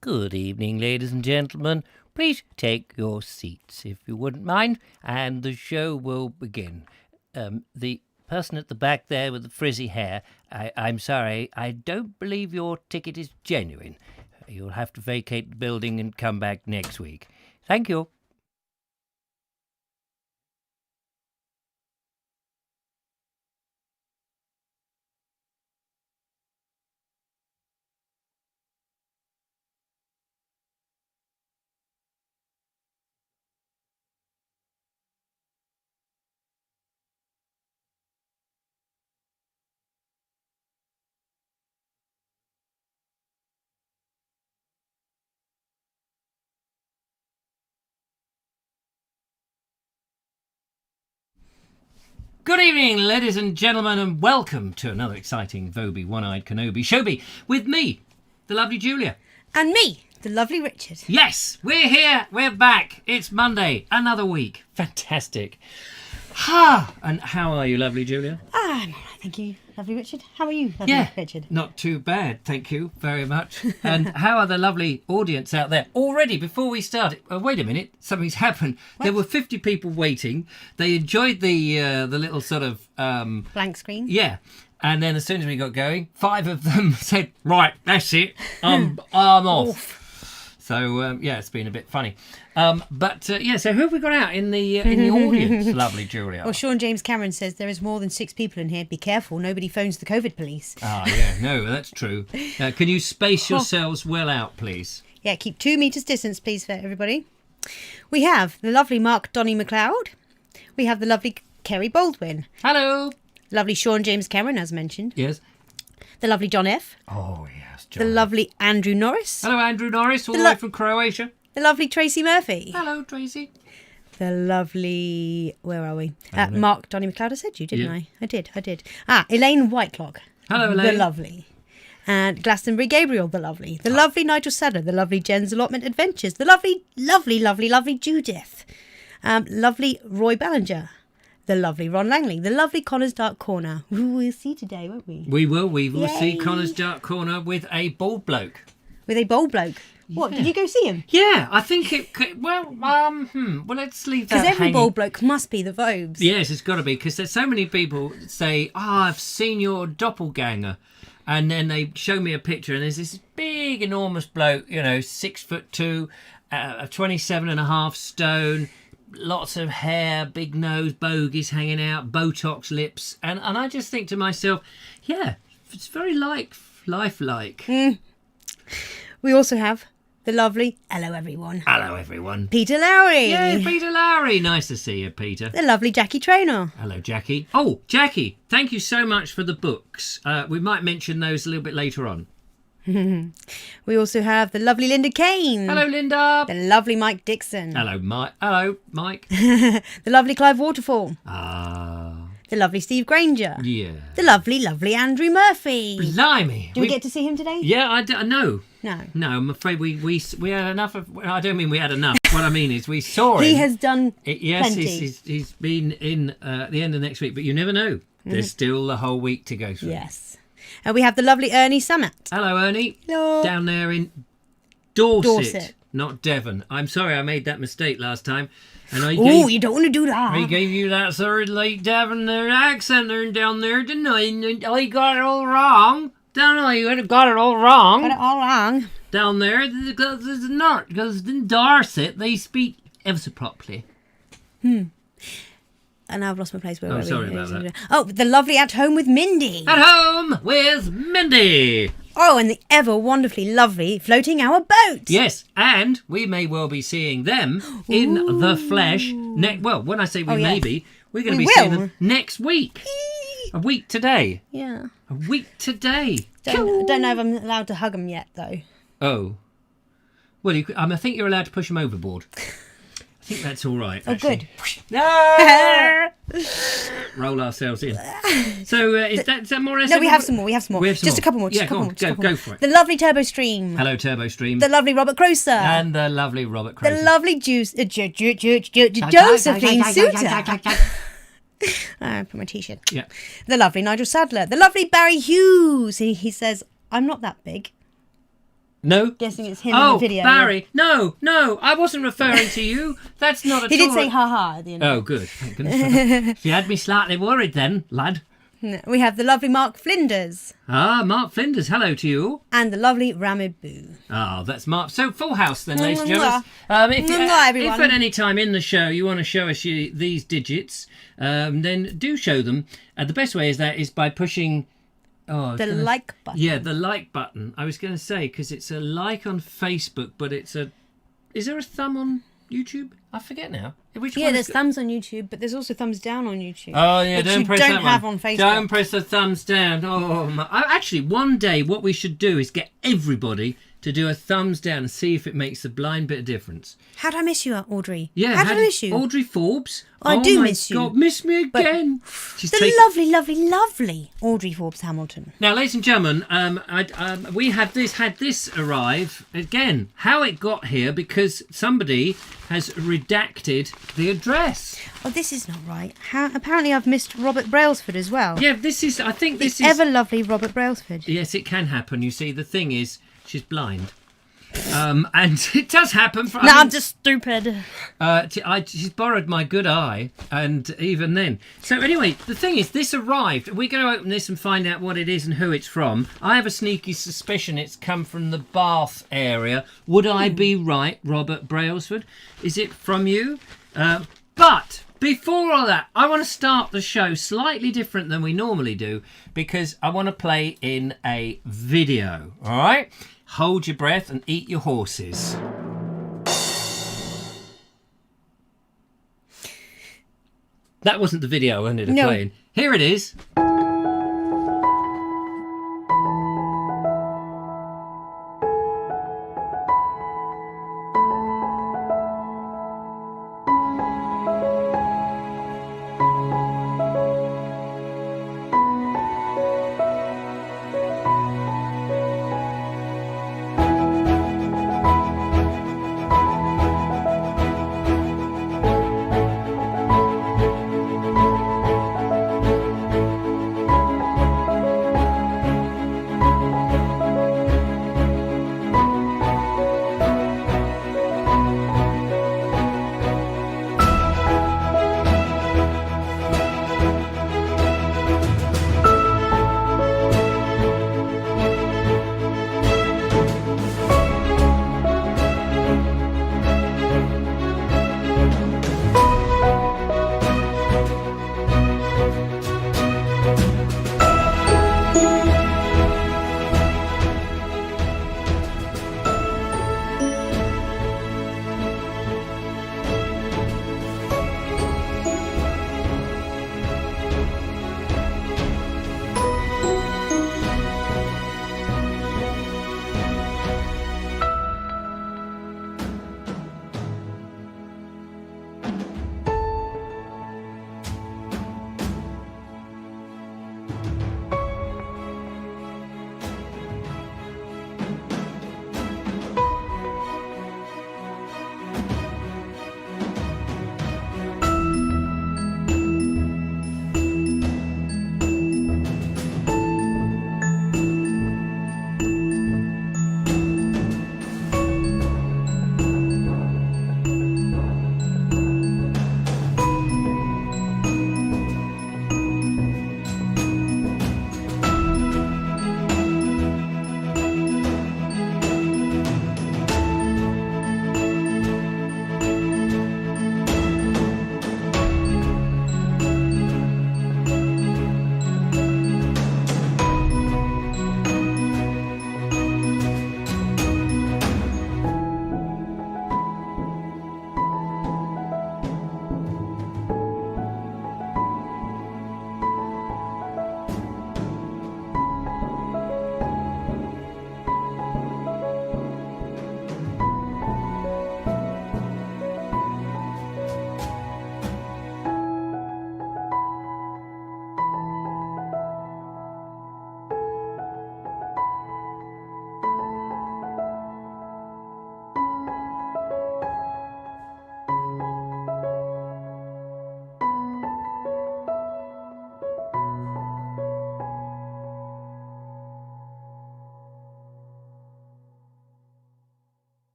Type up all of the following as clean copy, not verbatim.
Good evening, ladies and gentlemen. Please take your seats, if you wouldn't mind, and the show will begin. The person at the back there with the frizzy hair, I'm sorry, I don't believe your ticket is genuine. You'll have to vacate the building and come back next week. Thank you. Good evening, ladies and gentlemen, and welcome to another exciting Vobie One-Eyed Kenobi Showbie with me, the lovely Julia. And me, the lovely Richard. Yes, we're here, we're back. It's Monday, another week. Fantastic. Ha! And how are you, lovely Julia? I'm all right, thank you, lovely Richard. How are you, lovely Richard? Not too bad, thank you very much. And how are the lovely audience out there? Already, before we start, wait a minute, something's happened. What? There were 50 people waiting. They enjoyed the little sort of... Blank screen? Yeah. And then as soon as we got going, 5 of them said, right, that's it, I'm off. Oof. So, it's been a bit funny. So who have we got out in the audience, lovely Julia? Well, Sean James Cameron says there is more than 6 people in here. Be careful, nobody phones the COVID police. No, that's true. Can you space yourselves well out, please? Yeah, keep 2 metres distance, please, for everybody. We have the lovely Mark Donny McLeod. We have the lovely Kerry Baldwin. Hello. Lovely Sean James Cameron, as mentioned. Yes. The lovely John F. Oh, yes, John. The lovely Andrew Norris. Hello, Andrew Norris, all the way from Croatia. The lovely Tracy Murphy. Hello, Tracy. The lovely... Where are we? Mark Donny McLeod. I said you, didn't I? I did. Elaine Whitelock. Hello, Elaine. The lovely. And Glastonbury Gabriel, the lovely. The lovely Nigel Sadler. The lovely Jen's Allotment Adventures. The lovely, lovely, lovely, lovely Judith. Lovely Roy Ballinger. The lovely Ron Langley. The lovely Connor's Dark Corner. Who we'll see today, won't we? We will. We will see Yay. Connor's Dark Corner with a bald bloke. With a bold bloke. What, did you go see him? Yeah, I think it could... Well, let's leave that Because every hanging. bold bloke must be the Vobes. Yes, it's got to be, because there's so many people say, I've seen your doppelganger. And then they show me a picture, and there's this big, enormous bloke, 6'2", 27.5 stone, lots of hair, big nose, bogies hanging out, Botox lips. And I just think to myself, yeah, it's very lifelike. We also have the lovely... Hello, everyone. Hello, everyone. Peter Lowry. Yeah, Peter Lowry. Nice to see you, Peter. The lovely Jackie Traynor. Hello, Jackie. Oh, Jackie, thank you so much for the books. We might mention those a little bit later on. We also have the lovely Linda Kane. Hello, Linda. The lovely Mike Dixon. Hello, Mike. Hello, Mike. The lovely Clive Waterfall. Ah, The lovely Steve Granger. yeah. The lovely, lovely Andrew Murphy. Blimey. Do we get to see him today? Yeah, no. No. No, I'm afraid we had enough of... I don't mean we had enough. What I mean is we saw him. He has done Yes, plenty. he's been in the end of next week, but you never know. There's still the whole week to go through. Yes. And we have the lovely Ernie Summit. Hello, Ernie. Hello. Down there in Dorset, Dorset. not Devon. I'm sorry I made that mistake last time. And Oh, you don't want to do that. I gave you that sort of like Devon there accent there down there, didn't I? And I got it all wrong. Don't I? You got it all wrong. Got it all wrong. Down there, because it's not. Because in Dorset, they speak ever so properly. And now I've lost my place. Where Oh, were we? sorry about that. Oh, the lovely At Home with Mindy. At home with Mindy. Oh, and the ever wonderfully lovely Floating Our Boat. Yes, and we may well be seeing them in the flesh. Well, when I say we may yes. be, we're going to We be seeing will. them next week. A week today. Yeah. A week today. I don't know if I'm allowed to hug them yet, though. Oh. Well, I think you're allowed to push them overboard. I think that's all right. Oh, actually. good. Roll ourselves in. So is that more or less? No, we have some more. We have some more. We have some Just more. a couple more. Yeah, Just a go couple on. more. Just a couple Go more. for it. The lovely Turbo Stream. Hello, Turbo Stream. The lovely Robert Croser. And the lovely Robert The Croser. lovely Josephine Suter. I put my t-shirt. Yeah. The lovely Nigel Sadler. The lovely Barry Hughes. He says, I'm not that big. No? Guessing it's him in the video. Oh, Barry. No, I wasn't referring to you. That's not at He all. did say ha-ha at the end. Oh, good. Thank goodness. If you had me slightly worried then, lad. We have the lovely Mark Flinders. Ah, Mark Flinders, hello to you. And the lovely Ramiboo. Oh, that's Mark. So, full house then, ladies and Mwah. gentlemen. Everyone. If at any time in the show you want to show us these digits, then do show them. The best way is by pushing... The like button. Yeah, the like button. I was going to say, because it's a like on Facebook, but it's a... Is there a thumb on YouTube? I forget now. Which Yeah, there's thumbs on YouTube, but there's also thumbs down on YouTube. Oh, yeah, which don't you press don't that have one. on Facebook. Don't press the thumbs down. Oh, my. Actually, one day what we should do is get everybody to do a thumbs down and see if it makes the blind bit of difference. How did I miss you, Audrey? Yeah, How did I miss you? Audrey Forbes. I do my miss you. God, miss me again. The lovely, lovely, lovely Audrey Forbes Hamilton. Now, ladies and gentlemen, we have had this arrive again. How it got here, because somebody has redacted the address. Oh, this is not right. Apparently I've missed Robert Brailsford as well. Yeah, I think this is... ever lovely Robert Brailsford. Yes, it can happen. You see, the thing is, she's blind. And it does happen. I'm just stupid. She's borrowed my good eye, and even then. So anyway, the thing is, this arrived. We're going to open this and find out what it is and who it's from. I have a sneaky suspicion it's come from the Bath area. Would I be right, Robert Brailsford? Is it from you? But before all that, I want to start the show slightly different than we normally do, because I want to play in a video. All right? Hold your breath and eat your horses. That wasn't the video I ended up playing. Here it is.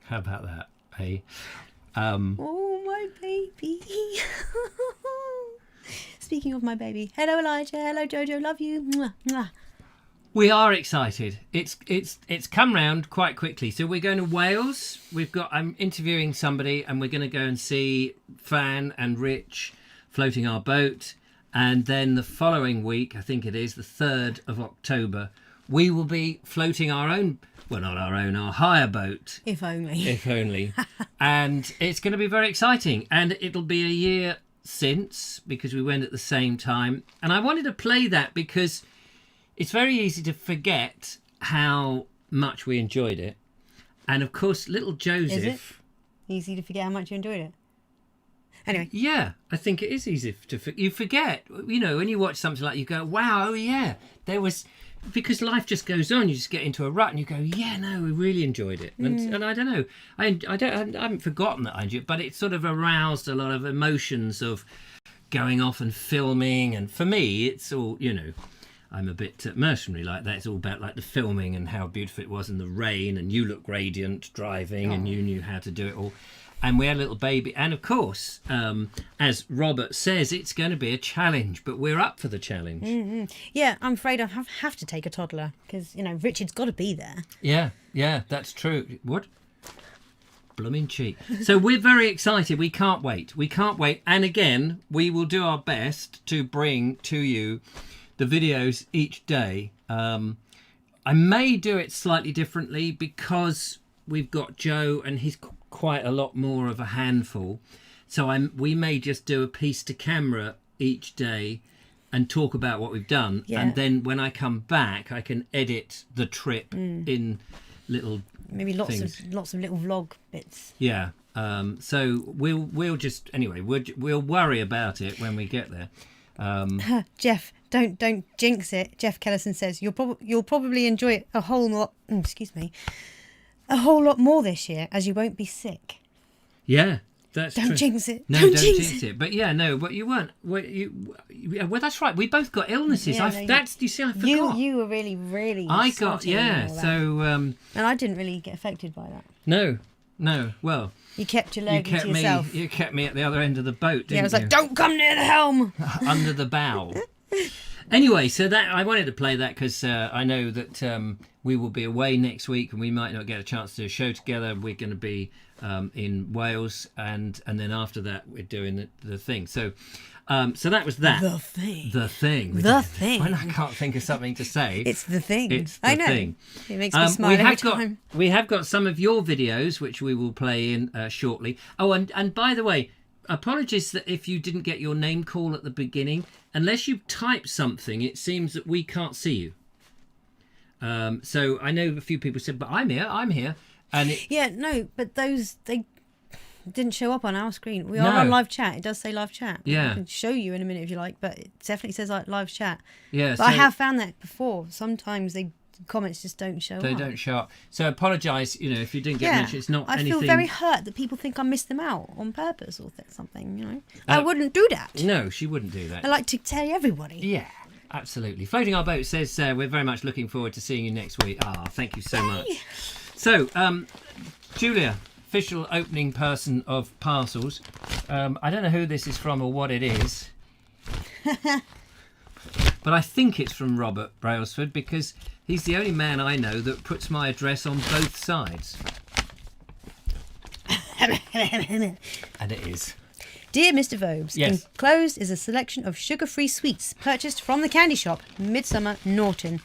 How about that? Hey. Oh, my baby. Speaking of my baby, hello Elijah, hello Jojo, love you. Mwah, mwah. We are excited. It's come round quite quickly. So we're going to Wales. I'm interviewing somebody, and we're going to go and see Fan and Rich floating our boat. And then the following week, I think it is the 3rd of October, we will be floating our own, well, not our own, our hire boat. If only. If only. And it's going to be very exciting. And it'll be a year since, because we went at the same time. And I wanted to play that because it's very easy to forget how much we enjoyed it. And of course, little Joseph. Is it easy to forget how much you enjoyed it? Anyway. Yeah, I think it is easy you forget. You know, when you watch something like, you go, wow, oh yeah, there was, because life just goes on. You just get into a rut and you go, yeah, no, we really enjoyed it. And I don't know, I haven't forgotten that I enjoyed it, but it sort of aroused a lot of emotions of going off and filming. And for me, it's all, you know, I'm a bit mercenary like that. It's all about like the filming and how beautiful it was in the rain, and you look radiant driving, and you knew how to do it all. And we had a little baby. And of course, as Robert says, it's going to be a challenge, but we're up for the challenge. Mm-hmm. Yeah, I'm afraid I have to take a toddler because, you know, Richard's got to be there. Yeah, that's true. What? Blooming cheek. So we're very excited. We can't wait. And again, we will do our best to bring to you the videos each day. I may do it slightly differently because we've got Joe and he's quite a lot more of a handful. So we may just do a piece to camera each day and talk about what we've done. Yeah. And then when I come back, I can edit the trip in little maybe lots things. of little vlog bits. Yeah. So we'll just anyway we'll worry about it when we get there. Jeff, don't jinx it. Jeff Kellison says you'll probably enjoy it a whole lot. A whole lot more this year, as you won't be sick. Yeah, that's true. Don't jinx it. No, don't jinx it. But yeah, no, but you weren't. Well, that's right. We both got illnesses. Yeah, you see, I forgot. You were really, really. I got So. And I didn't really get affected by that. No. Well. You kept your leg to yourself. You kept me at the other end of the boat, didn't you? Yeah, I was like, don't come near the helm. Under the bow. Anyway, so that I wanted to play that because I know that we will be away next week and we might not get a chance to do a show together. We're going to be in Wales, and then after that we're doing the thing. So that was that. The thing. When I can't think of something to say, it's the thing. I know. Thing. It makes me smile every time. We have got some of your videos which we will play in shortly. Oh, and by the way, apologies that if you didn't get your name call at the beginning. Unless you type something, it seems that we can't see you. So I know a few people said, but I'm here. And but they didn't show up on our screen. We are on live chat. It does say live chat. Yeah. I can show you in a minute if you like, but it definitely says like live chat. Yeah. But I have found that before. Sometimes comments just don't show up. They don't show up. So apologise, if you didn't get mentioned. It's not anything. I feel very hurt that people think I missed them out on purpose or something, I wouldn't do that. No, she wouldn't do that. I like to tell everybody. Yeah, absolutely. Floating Our Boat says, we're very much looking forward to seeing you next week. Thank you so much. So, Julia, official opening person of parcels. I don't know who this is from or what it is. But I think it's from Robert Brailsford because he's the only man I know that puts my address on both sides. And it is. Dear Mr. Vobes, yes. Enclosed is a selection of sugar-free sweets purchased from the candy shop, Midsummer Norton.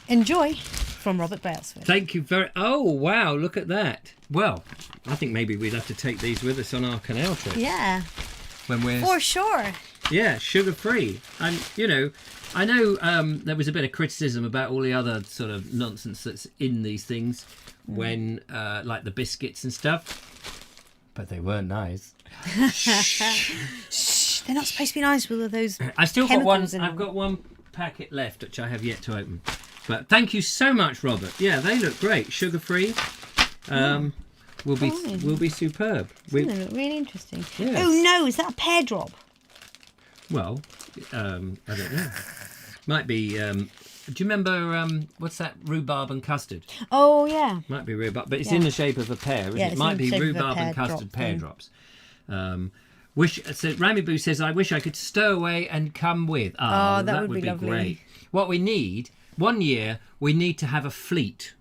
Enjoy, from Robert Brailsford. Thank you very... Oh, wow, look at that. Well, I think maybe we'd have to take these with us on our canal trip. Yeah. When we're... For sure. Yeah, sugar-free. And, I know there was a bit of criticism about all the other sort of nonsense that's in these things when, like the biscuits and stuff. But they weren't nice. Shh, they're not supposed to be nice with all those I've still got one. in I've got one packet left, which I have yet to open. But thank you so much, Robert. Yeah, they look great. Sugar-free. Will be superb. They look really interesting. Yes. Oh, no, is that a pear drop? Well, I don't know. Might be Do you remember what's that? Rhubarb and custard. Oh yeah. Might be rhubarb, but it's in the shape of a pear, isn't it? It's Might in the be shape of a rhubarb and pear custard drop pear thing. drops. So Rami Boo says, "I wish I could stow away and come with." Oh, that would be lovely. great. What we need, one year, we need to have a fleet,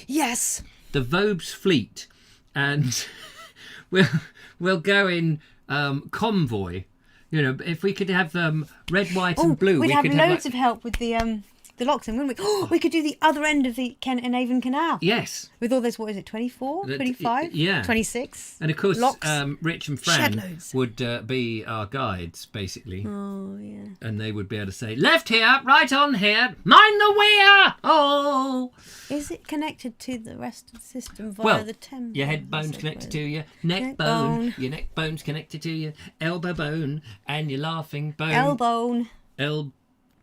Yes. the Vobes fleet, and we'll go in convoy. You know, if we could have red, white, and blue, we'd we have could loads of help with the Loxton, wouldn't we? Oh, we could do the other end of the Kent and Avon Canal. Yes. With all this, what is it, 24, 25? Yeah. 26? And of course, Locks. Rich and Shed Fran loads. would be our guides, basically. Oh, yeah. And they would be able to say, left here, right on here, mind the weir! Oh! Is it connected to the rest of the system via the Thames? Your head bone's connected to your neck bone. Your neck bone's connected to your elbow bone. And your laughing bone. Elbone.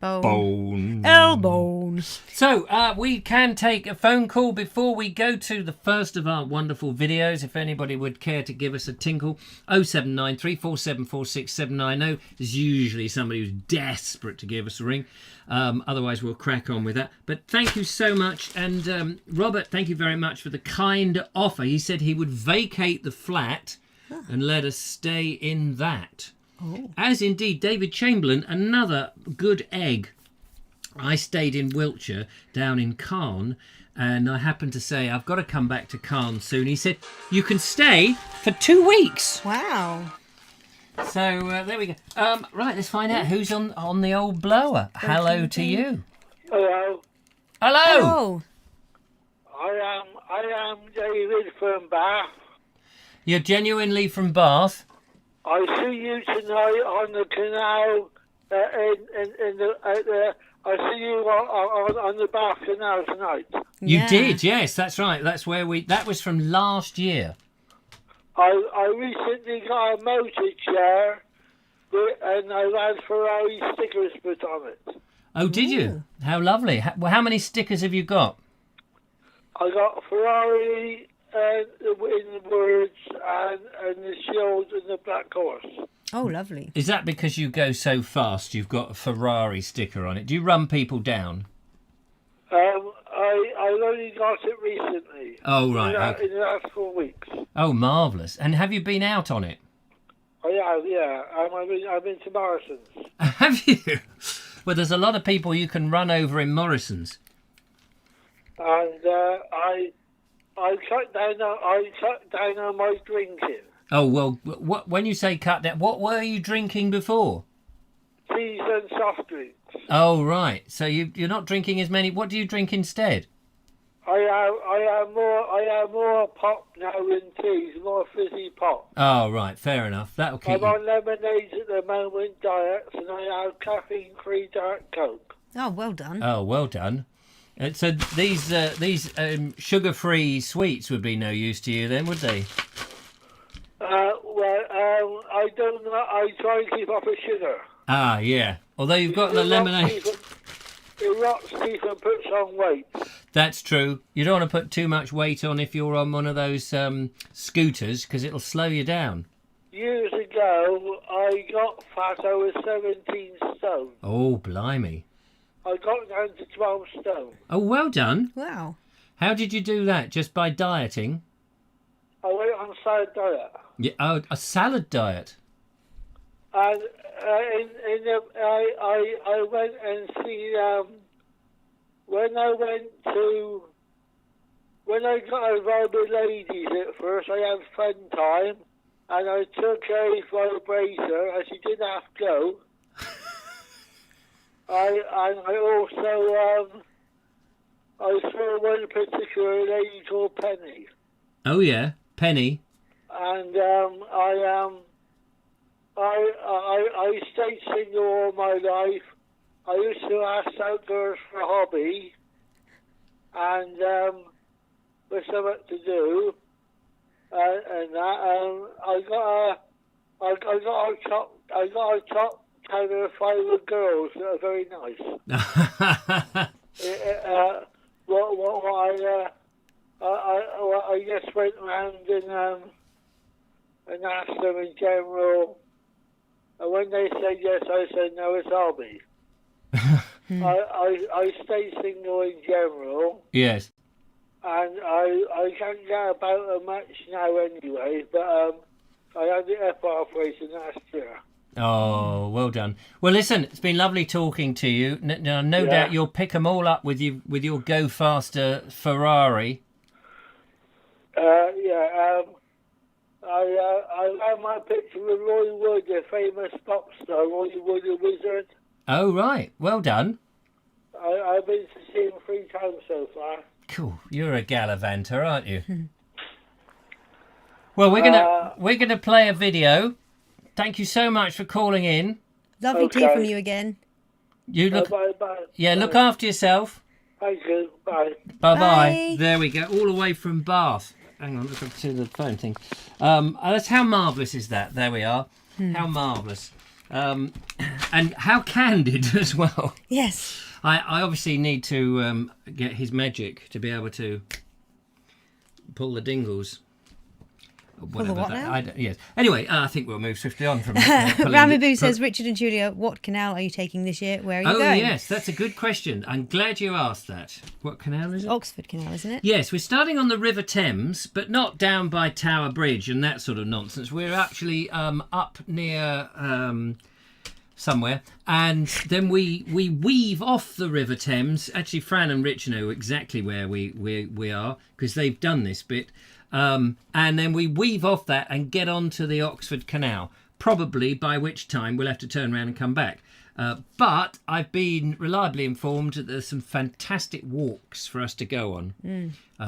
Bone. Elbone. So, we can take a phone call before we go to the first of our wonderful videos. If anybody would care to give us a tinkle, 079 347 46790. There's usually somebody who's desperate to give us a ring. Otherwise, we'll crack on with that. But thank you so much. And Robert, thank you very much for the kind offer. He said he would vacate the flat and let us stay in that. Oh. As indeed David Chamberlain, another good egg. I stayed in Wiltshire, down in Cairn, and I happened to say, I've got to come back to Cairn soon. He said, you can stay for 2 weeks. Wow. So there we go. Right, let's find out who's on the old blower. Hello to you. Hello, Hello. Hello. I am David from Bath. You're genuinely from Bath? I see you tonight on the canal. I see you on the Bath Canal tonight. You Yeah. did, yes, that's right. That's where that was from last year. I recently got a motor chair, and I've had Ferrari stickers put on it. Oh, did you? How lovely. How many stickers have you got? I got Ferrari in the words and the shield and the black horse. Oh, lovely. Is that because you go so fast you've got a Ferrari sticker on it? Do you run people down? I only got it recently. Oh, right. Okay. In the last 4 weeks. Oh, marvellous. And have you been out on it? I have, yeah. I've been to Morrison's. Have you? Well, there's a lot of people you can run over in Morrison's. And I cut down on my drinking. Oh, well, when you say cut down, what were you drinking before? Teas and soft drinks. Oh, right. So you're not drinking as many. What do you drink instead? I have more pop now than teas, more fizzy pop. Oh, right. Fair enough. That'll keep I'm you... on lemonades at the moment, diets, and I have caffeine-free Diet Coke. Oh, well done. Oh, well done. So these sugar-free sweets would be no use to you then, would they? I don't know. I try and keep off of sugar. Ah, yeah. Although you've got the lemonade... It rots teeth and puts on weight. That's true. You don't want to put too much weight on if you're on one of those scooters because it'll slow you down. Years ago, I got fat. I was 17 stone. Oh, blimey. I got down to 12 stone. Oh, well done. Wow. How did you do that? Just by dieting? I went on salad diet. Yeah, oh, a salad diet. And I went and see when I got involved with ladies at first, I had fun time, and I took a vibrator, and she didn't have to go. I saw one particular lady called Penny. Oh yeah, Penny. And I stayed single all my life. I used to ask out girls for a hobby, and with something to do, and that. I got a top 10 or 5 of girls that are very nice. I just went around and asked them in general. And when they said yes, I said no, it's hobby. I stay single in general, Yes. and I can't get about it much now anyway, but I had the F operation last year. Oh, well done. Well, listen, it's been lovely talking to you. No doubt you'll pick them all up with your Go Faster Ferrari. I have my picture with Roy Wood, the famous pop star, Roy Wood the Wizard. Oh, right. Well done. I've been to see him 3 times so far. Cool. You're a gallivanter, aren't you? Well, we're gonna play a video. Thank you so much for calling in. Lovely to hear from you again. You look. Bye. Yeah, look after yourself. Thank you. Bye. Bye. There we go. All the way from Bath. Hang on, look up to the phone thing. That's how marvellous is that? There we are. How marvellous. And how candid as well. Yes. I obviously need to get his magic to be able to pull the dingles. Pull the what now? Yes. Anyway, I think we'll move swiftly on from Ramaboo says, Richard and Julia, what canal are you taking this year? Where are you going? Oh, yes, that's a good question. I'm glad you asked that. What canal is it? Oxford Canal, isn't it? Yes, we're starting on the River Thames, but not down by Tower Bridge and that sort of nonsense. We're actually up near somewhere, and then we weave off the River Thames. Actually, Fran and Rich know exactly where we are because they've done this bit. And then we weave off that and get onto the Oxford Canal, probably by which time we'll have to turn around and come back. But I've been reliably informed that there's some fantastic walks for us to go on,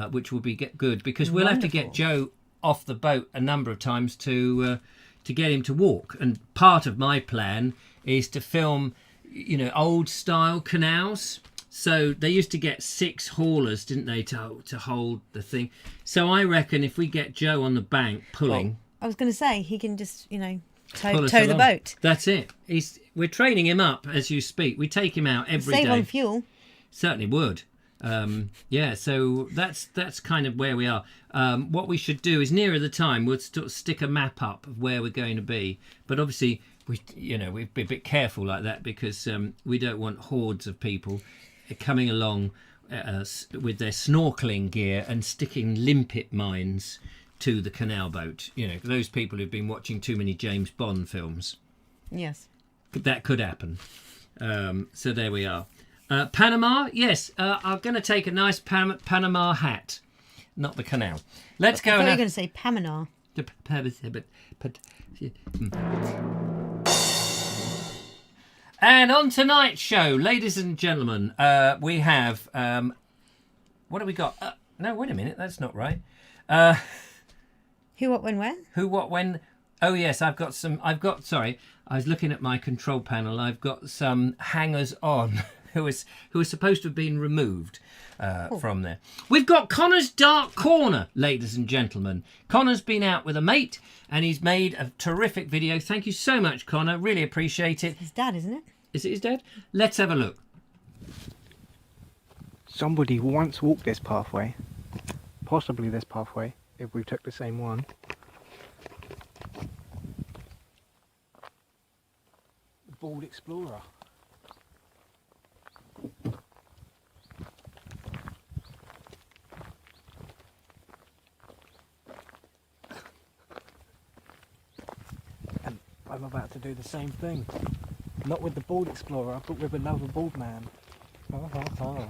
which will be good because we'll have to get Joe off the boat a number of times to get him to walk. And part of my plan is to film, old style canals. So they used to get 6 haulers, didn't they, to hold the thing. So I reckon if we get Joe on the bank pulling... I was going to say, he can just, tow along. the boat. That's it. We're training him up as you speak. We take him out every day. Save on fuel. Certainly would. So that's kind of where we are. What we should do is nearer the time, we'll stick a map up of where we're going to be. But obviously, we'd be a bit careful like that because we don't want hordes of people coming along with their snorkeling gear and sticking limpet mines to the canal boat. Those people who've been watching too many James Bond films. Yes. That could happen. So there we are. Panama, yes. I'm going to take a nice Panama hat, not the canal. Let's go. I thought you were going to say Paminar. And on tonight's show, ladies and gentlemen, we have... what have we got? No, wait a minute. That's not right. Who, what, when, where? Who, what, when... Oh, yes, sorry. I was looking at my control panel. I've got some hangers-on who are supposed to have been removed from there. We've got Connor's Dark Corner, ladies and gentlemen. Connor's been out with a mate, and he's made a terrific video. Thank you so much, Connor. Really appreciate it. His dad, isn't it? Is it his dad? Let's have a look. Somebody once walked this pathway, possibly this pathway, if we took the same one. The Bald Explorer. And I'm about to do the same thing. Not with the Bald Explorer, but with another bald man. Ha ha ha.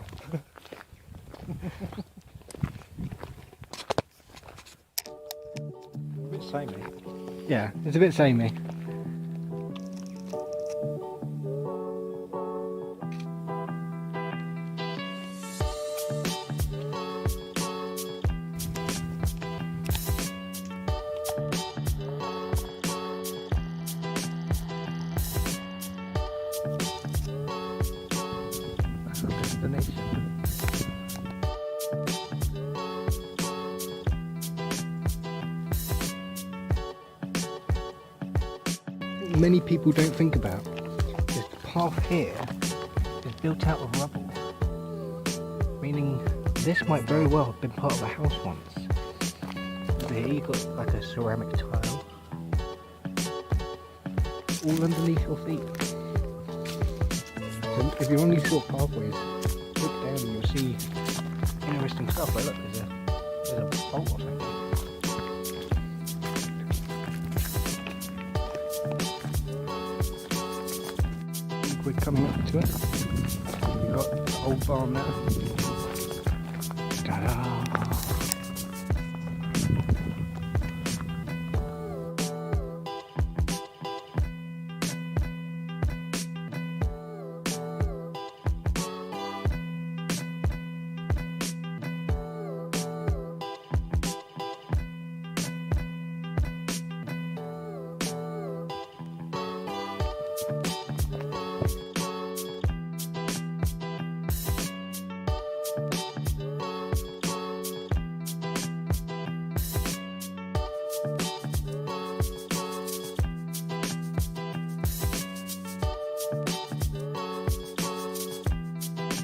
A bit samey. Yeah, it's a bit samey. That's our destination. Many people don't think about is the path here is built out of rubble, meaning this might very well have been part of a house once. So here you've got like a ceramic tile all underneath your feet. So if you're on these short pathways, look down and you'll see interesting stuff. Like look, there's a bolt or something. We're coming up to it. We've got the old barn there. Ta-da!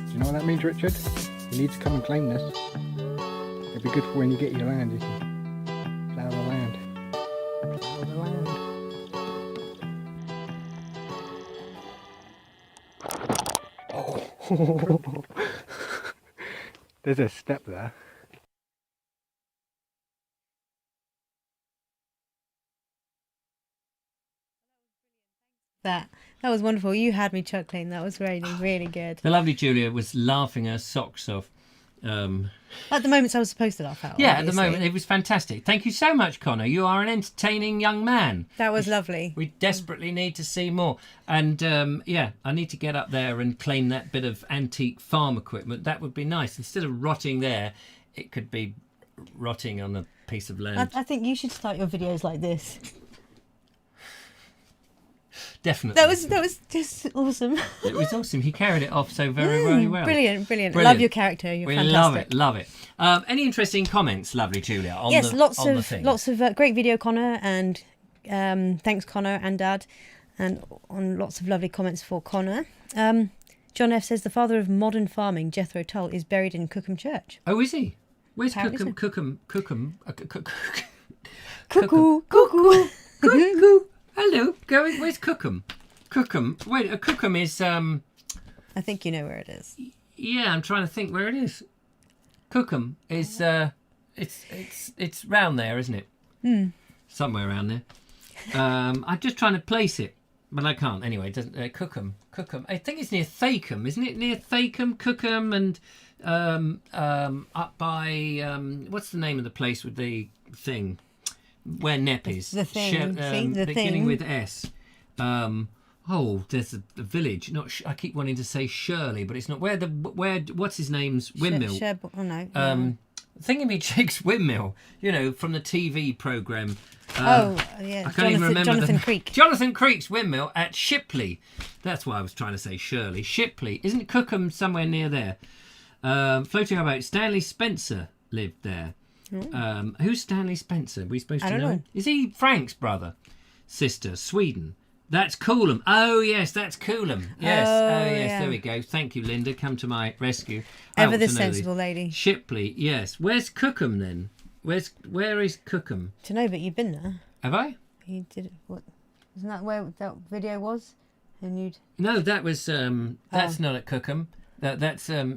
You know what that means, Richard? You need to come and claim this. It'd be good for when you get your land. You can plough the land. Plough the land. Oh. There's a step there. That was wonderful. You had me chuckling. That was really, really good. The lovely Julia was laughing her socks off. At the moments I was supposed to laugh out. Yeah, obviously. at the moment it was fantastic. Thank you so much, Connor. You are an entertaining young man. That was lovely. We desperately need to see more. And yeah, I need to get up there and claim that bit of antique farm equipment. That would be nice. Instead of rotting there, it could be rotting on a piece of land. I think you should start your videos like this. Definitely. That was just awesome. It was awesome. He carried it off so very well. Brilliant. Love your character. You're fantastic. Love it. Any interesting comments, lovely Julia? On yes, the, lots on the of thing? lots of great video, Connor, and thanks Connor and Dad, and on lots of lovely comments for Connor. John F says the father of modern farming, Jethro Tull, is buried in Cookham Church. Oh, is he? Where's Apparently Cookham? Cuckoo. Cuckoo. Hello, where's Cookham? Cookham. Wait, Cookham is I think you know where it is. Yeah, I'm trying to think where it is. Cookham is it's round there, isn't it? Somewhere around there. I'm just trying to place it, but I can't. Anyway, it doesn't. Cookham. I think it's near Thacombe, isn't it? Near Thacombe, Cookham, and up by what's the name of the place with the thing? Where Nep is. The thing. The beginning thing. with S. There's a village. I keep wanting to say Shirley, but it's not. Where what's his name's windmill? Thingamajig's windmill. You know, from the TV programme. Yeah. I can't even remember Jonathan Creek. Jonathan Creek's windmill at Shipley. That's why I was trying to say Shirley. Shipley. Isn't Cookham somewhere near there? Floating about. Stanley Spencer lived there. Who's Stanley Spencer? Are we supposed to know? Is he Frank's brother? Sister? Sweden? That's Coolham. Oh, yes, that's Coolham. Yes. Oh, yes, yeah. There we go. Thank you, Linda. Come to my rescue. Ever the sensible lady. Shipley, yes. Where's Cookham then? Where is Cookham? To know, but you've been there. Have I? You did. What? Isn't that where that video was? And you'd. No, that was. That's not at Cookham. That's at.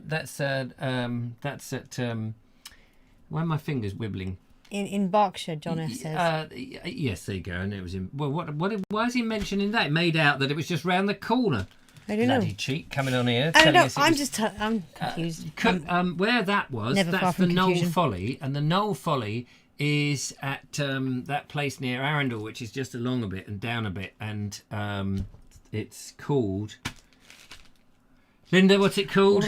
Why are my fingers wibbling? In Berkshire, John F says. Yes, there you go. And it was in. Well, why is he mentioning that? It made out that it was just round the corner. I don't know. Bloody cheat coming on here. I don't know. I'm confused. Where that was, that's the Knoll Folly, and the Knoll Folly is at that place near Arundel, which is just along a bit and down a bit, and it's called. Linda, what's it called?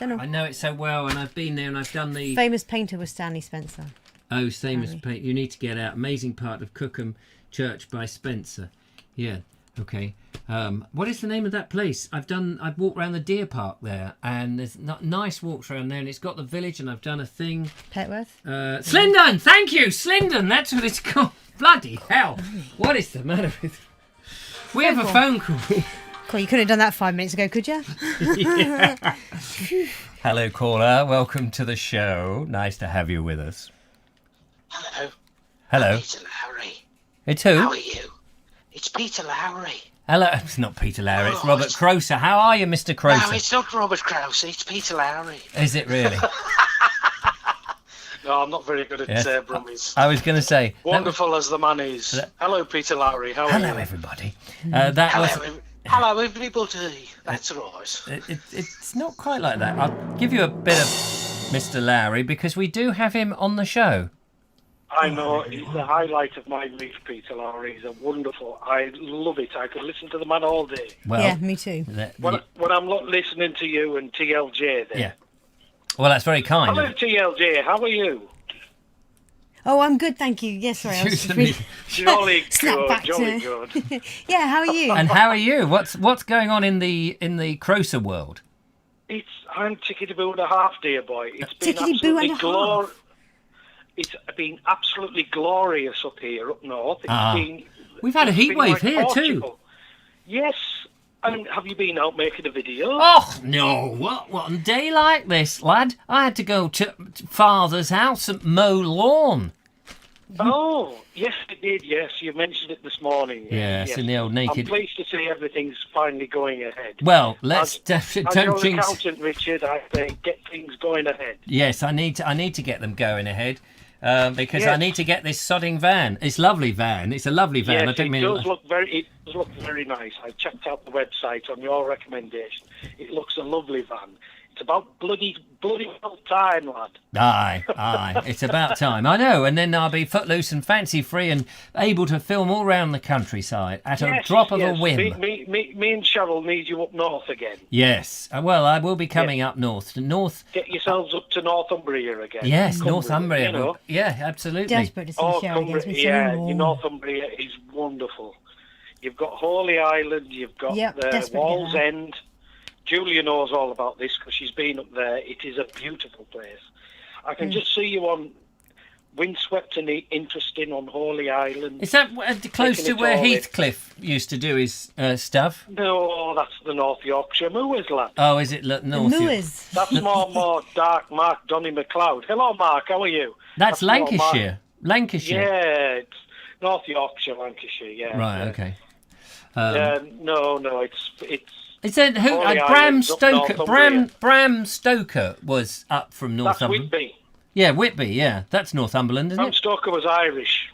I know it so well, and I've been there, and I've done the famous painter was Stanley Spencer. Oh, famous painter! You need to get out. Amazing part of Cookham Church by Spencer. Yeah. Okay. What is the name of that place? I've walked around the deer park there, and there's nice walks around there, and it's got the village, and I've done a thing. Petworth. Slindon. Thank you, Slindon. That's what it's called. Bloody hell! What is the matter with? We have a phone call. Cool, you couldn't have done that 5 minutes ago, could you? Yeah. Hello, caller. Welcome to the show. Nice to have you with us. Hello. Hello. Peter Lowry. It's who? How are you? It's Peter Lowry. Hello, it's not Peter Lowry, it's Robert Croser. How are you, Mr. Croser? No, it's not Robert Krause, it's Peter Lowry. Is it really? No, I'm not very good at Brummies. I was going to say... Wonderful as the man is. Hello, Peter Lowry. How are you? Hello, everybody. Hello, everybody. That's right. It's not quite like that. I'll give you a bit of Mr. Lowry because we do have him on the show. I know, he's the highlight of my week, Peter Lowry. He's a wonderful... I love it. I could listen to the man all day. Well, yeah, me too. When I'm not listening to you and TLJ then. Yeah. Well, that's very kind. Hello, TLJ. How are you? Oh, I'm good, thank you. Yes, sorry. I was just really... Jolly Snap good, back jolly to- good. Yeah, how are you? And how are you? What's going on in the Croser world? I'm tickety-boo and a half, dear boy. It's been Tickety-boo and absolutely a half. It's been absolutely glorious up here, up north. We've had a heat wave like here Portugal. too. Yes. And have you been out making a video? Oh no! What on a day like this, lad? I had to go to Father's house and mow lawn. Oh, yes, it did. Yes, you mentioned it this morning. Yes, in the old naked. I'm pleased to see everything's finally going ahead. Well, let's As don't your jinx. accountant, Richard, I say get things going ahead. Yes, I need to get them going ahead. Because Yes. I need to get this sodding van. It's a lovely van. It's a lovely van. Yes, I don't it mean does look very nice. I checked out the website on your recommendation. It looks a lovely van. It's about bloody well time, lad. Aye. It's about time. I know. And then I'll be footloose and fancy free and able to film all round the countryside at a drop of a whim. Me and Cheryl need you up north again. Yes. Well, I will be coming up north. Get yourselves up to Northumbria again. Yes, Cumbria, Northumbria. You know. Yeah, absolutely. Desperate to see Cheryl against me. Yeah, Northumbria is wonderful. You've got Holy Island, you've got desperate to Wall's get that. End. Julia knows all about this because she's been up there. It is a beautiful place. I can just see you on windswept and interesting on Holy Island. Is that close Taking to it where all in. Heathcliff used to do his stuff? No, that's the North Yorkshire Moors, lad. Oh, is it North? Moors. That's more dark Mark Donny McLeod. Hello, Mark. How are you? That's more Mark- Lancashire. Lancashire. Yeah, it's North Yorkshire, Lancashire. Yeah. Right. Okay. No, it's. Is that who? Holy Bram Islands up Stoker. Northumbria. Bram Stoker was up from That's Northumberland. Whitby. Yeah, Whitby. Yeah, that's Northumberland, isn't Bram it? Stoker was Irish.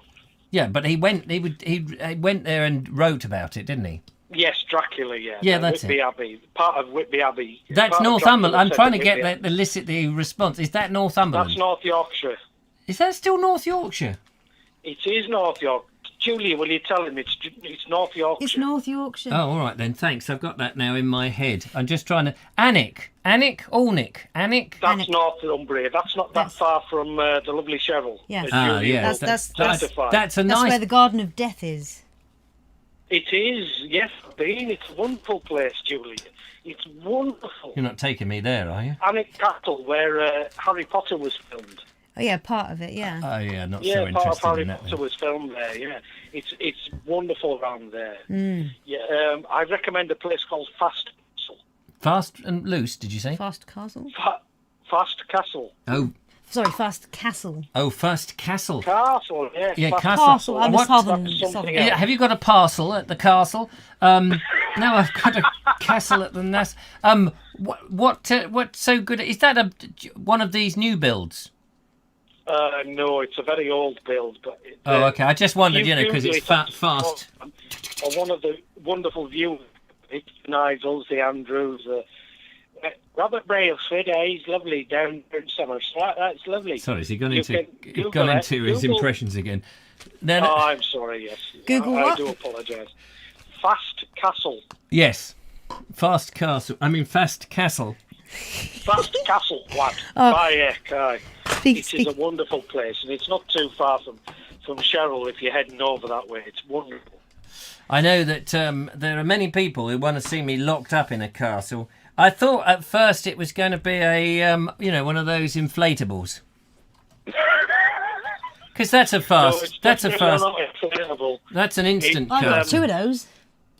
Yeah, but he went. He went there and wrote about it, didn't he? Yes, Dracula. Yeah. Yeah, that's Whitby it. Abbey. Part of Whitby Abbey. That's Part of Northumberland. I'm Dracula trying to set get in Whitby the elicit the response. Is that Northumberland? That's North Yorkshire. Is that still North Yorkshire? It is North Yorkshire. Julia, will you tell him it's North Yorkshire? It's North Yorkshire. Oh, all right then. Thanks. I've got that now in my head. I'm just trying to. Alnwick. That's That's Northumbria. That's not that far from the lovely Cheryl. Yes. as Ah, Julia yeah. will That's testify. That's a That's nice. where the Garden of Death is. It is, yes, Dean. It's a wonderful place, Julia. It's wonderful. You're not taking me there, are you? Alnwick Castle, where Harry Potter was filmed. Oh yeah, part of it. Yeah. Oh yeah, not Yeah, so part of interested Harry in that. Potter then. was filmed there. Yeah, it's wonderful around there. Mm. Yeah, I recommend a place called Fast Castle. Fast and loose, did you say? Fast Castle. Fast Castle. Sorry, Fast Castle. Fast Castle. Castle, yes. Yeah, Fast Castle. I'm What- a southern. That's something southern. else. Yeah, have you got a parcel at the castle? No, I've got a castle at the nest. What's so good? Is that one of these new builds? No, it's a very old build, but. Okay. I just wondered, because Google it's it, that's fast. One of the wonderful views. It's Nigels, the Andrews, Robert Brailsford. He's lovely down in Somerset. That's lovely. Sorry, has he gone You into can Google it. his Google- impressions again? Oh, I'm sorry. Yes. Google I what? do apologise. Fast Castle. Yes. Fast Castle. Fast Castle. Fast Castle, lad. Aye. Speak, It is speak. a wonderful place, and it's not too far from Cheryl if you're heading over that way. It's wonderful. I know that there are many people who want to see me locked up in a castle. I thought at first it was going to be a, one of those inflatables. Because that's a fast. No, it's that's a definitely fast. not inflatable. That's an instant I've got castle. two of those.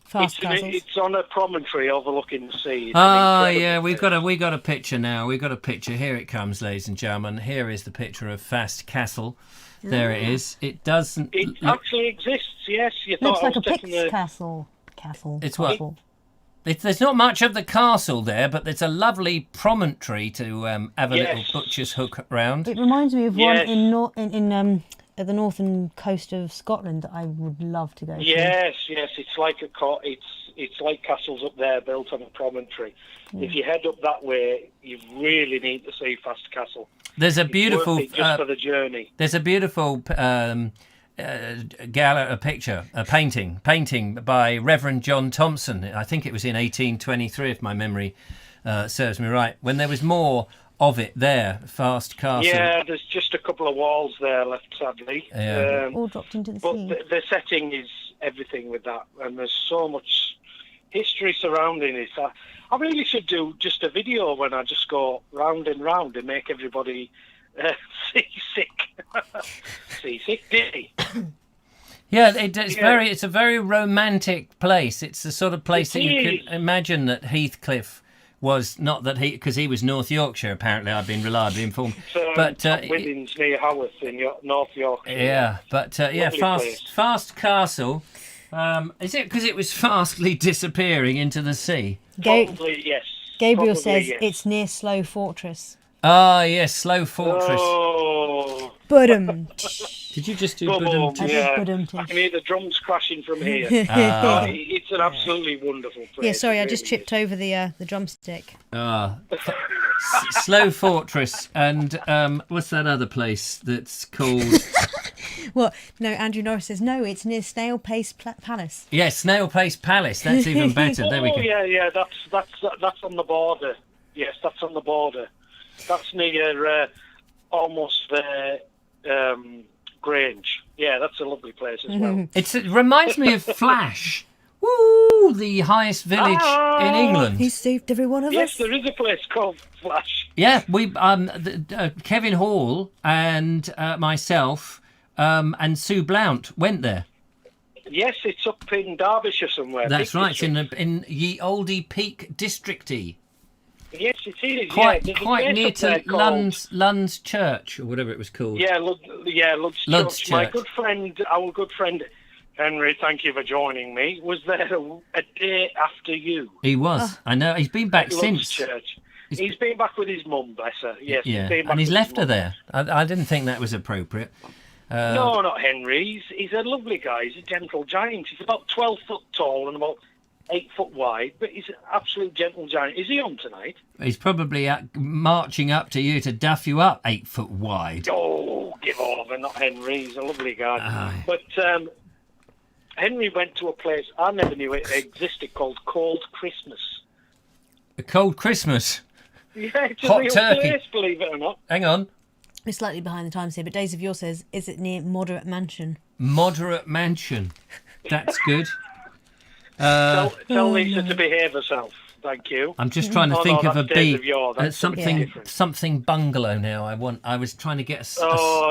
Fast Castles. It's on a promontory overlooking the sea. It's an Oh incredible yeah, place. we got a picture now. We've got a picture. Here it comes, ladies and gentlemen. Here is the picture of Fast Castle. There it is. It doesn't. It actually exists. Yes, you thought Looks I like a was taking Pix the. castle. castle. It's what? Castle. There's not much of the castle there, but there's a lovely promontory to have a little butcher's hook round. It reminds me of one Yes. at the northern coast of Scotland that I would love to go to. Yes, it's like it's like castles up there built on a promontory. If you head up that way, you really need to see Fast Castle. There's a It's beautiful worth it just for the journey. There's a beautiful painting by Reverend John Thompson. I think it was in 1823, if my memory serves me right. When there was more of it there, Fast Castle. Yeah, there's just a couple of walls there left, sadly. Yeah. All dropped into the But sea. the setting is everything with that, and there's so much history surrounding it. I really should do just a video when I just go round and round and make everybody seasick. Seasick, Diddy. Yeah, it's a very romantic place. It's the sort of place that you is. could imagine that Heathcliff was, not that because he was North Yorkshire, apparently. I've been reliably informed. But Withens near Haworth in North Yorkshire. yeah, but Lovely place. Fast Castle. Is it because it was fastly disappearing into the sea? Probably, yes. Gabriel Probably, says yes. it's near Slough Fortress. Ah, yes, Slow Fortress. Oh, Budum. Did you just do boom, Budum? I did yeah. Budum-tish. I can hear the drums crashing from here. It's an absolutely wonderful place. Yeah, sorry, I It just really tripped over the drumstick. Slow Fortress, and what's that other place that's called? Well, no, Andrew Norris says, no, it's near Snail Pace Palace. Yes, Snail Pace Palace. That's even better. There we go. Oh, yeah, that's on the border. Yes, that's on the border. That's near almost Grange. Yeah, that's a lovely place as well. It reminds me of Flash. Woo! The highest village in England. He saved every one of Yes, us. there is a place called Flash. Yeah, we Kevin Hall and myself and Sue Blount went there. Yes, it's up in Derbyshire somewhere. That's Peak right. It's District. in Ye Olde Peak Districty. Yes, it is. Quite There's a quite place near up there to called- Lud's Church or whatever it was called. Yeah, Lud's Lud's Church. My Church. good friend, our good friend Henry, thank you for joining me, was there a day after you. He was. I know. He's been back Lud's since. Church. He's been back with his mum, bless her. Yes, Yeah, been back and he's with his left her mum. there. I didn't think that was appropriate. No, not Henry. He's a lovely guy. He's a gentle giant. He's about 12 foot tall and about 8 foot wide, but he's an absolute gentle giant. Is he on tonight? He's probably marching up to you to duff you up 8 foot wide. Oh, give over, not Henry. He's a lovely guy. Aye. But Henry went to a place I never knew it existed called Cold Christmas. A cold Christmas. Yeah, it's a Hot real turkey. place, believe it or not. Hang on. We're slightly behind the times here, but Days of Yore says, is it near Moderate Mansion? Moderate mansion. That's good. Tell Lisa to behave herself. Thank you. I'm just trying to Oh, think no, of a that's Days beat. of Yore. That's Something different. something bungalow now. I was trying to get Oh,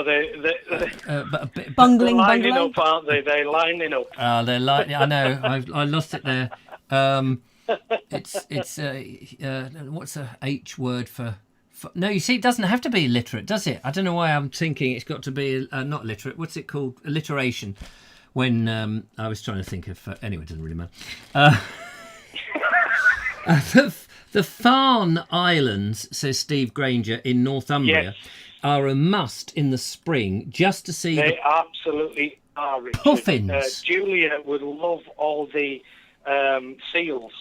a bit. Bungling they're lining bungalow? up, aren't they? They're lining up. They're like, I know. I lost it there. It's what's the H word for? No, you see, it doesn't have to be literate, does it? I don't know why I'm thinking it's got to be not literate. What's it called? Alliteration. When I was trying to think of anyway, it doesn't really matter. The Farne Islands, says Steve Granger in Northumbria, Yes. are a must in the spring just to see They absolutely are, Richard. Puffins. Julia would love all the seals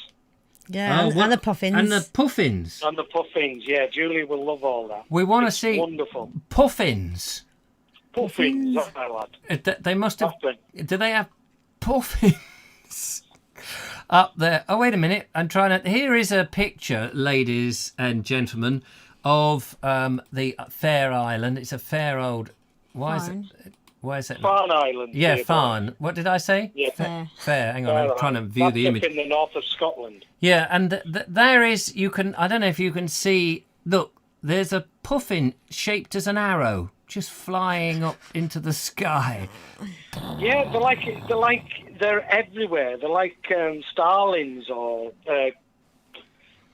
Yeah, what- and the puffins. And the puffins. and the puffins. Yeah, Julia will love all that. We want to It's see wonderful. puffins. Puffins, that's my lad. They must have. Puffin. Do they have puffins up there? Oh, wait a minute. I'm trying to. Here is a picture, ladies and gentlemen, of the Fair Island. It's a fair old. Why Farne. is it? Why is it? Farne Island. Yeah, dear boy. Farne. What did I say? Yeah. Fair. Fair. Hang on. Fair I'm trying to Island. view That's the up image. in the north of Scotland. Yeah, and there is. You can. I don't know if you can see. Look, there's a puffin shaped as an arrow, just flying up into the sky. Yeah, they're everywhere. They're like starlings or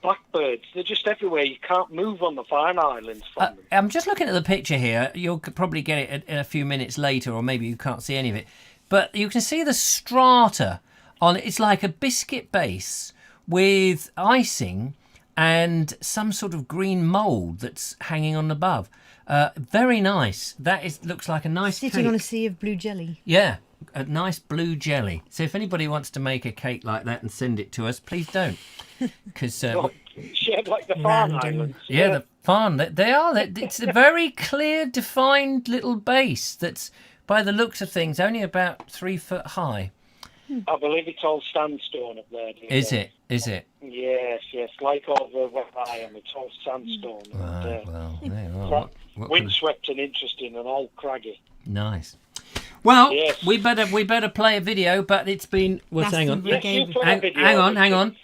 blackbirds. They're just everywhere. You can't move on the Farne Islands from them. I'm just looking at the picture here. You'll probably get it in a few minutes later, or maybe you can't see any of it. But you can see the strata on. It's like a biscuit base with icing and some sort of green mould that's hanging on above. Very nice. Looks like a nice Sitting cake. on a sea of blue jelly. Yeah, a nice blue jelly. So if anybody wants to make a cake like that and send it to us, please don't. Because Shaped like the Farne Random. Islands. yeah, the Farne, they are. It's a very clear, defined little base that's, by the looks of things, only about 3 foot high. I believe it's all sandstone up there. Is it? Is it? Yes, like over where I am. It's all sandstone. Right, well, there you are. What kind of- Windswept and interesting and all craggy. Nice. Well, Yes. we better play a video, but it's been. Well, hang on. Yes, you play a Hang, video. hang on.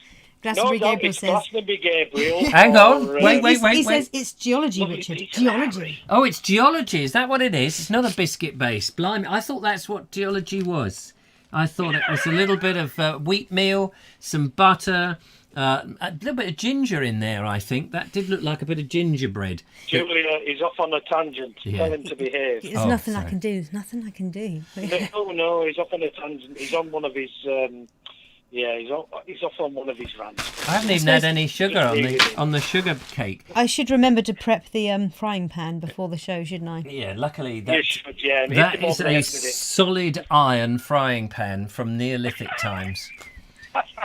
Glastonbury No, Gabriel it's says. Glastonbury Gabriel. Hang on. or, Wait. He says it's geology, Lovely Richard. piece of Geology. Oh, it's geology. Is that what it is? It's not a biscuit base. Blimey, I thought that's what geology was. I thought it was a little bit of wheat meal, some butter, a little bit of ginger in there, I think. That did look like a bit of gingerbread. Julia is off on a tangent. Yeah. Tell him to behave. There's Oh, nothing I sorry. can do. There's nothing I can do. No, he's off on a tangent. He's on one of his. He's off on one of his rants. I haven't even had any sugar Just on the sugar cake. I should remember to prep the frying pan before the show, shouldn't I? Yeah, luckily You that should, yeah. And that hit him is over the a head with it. solid iron frying pan from Neolithic times,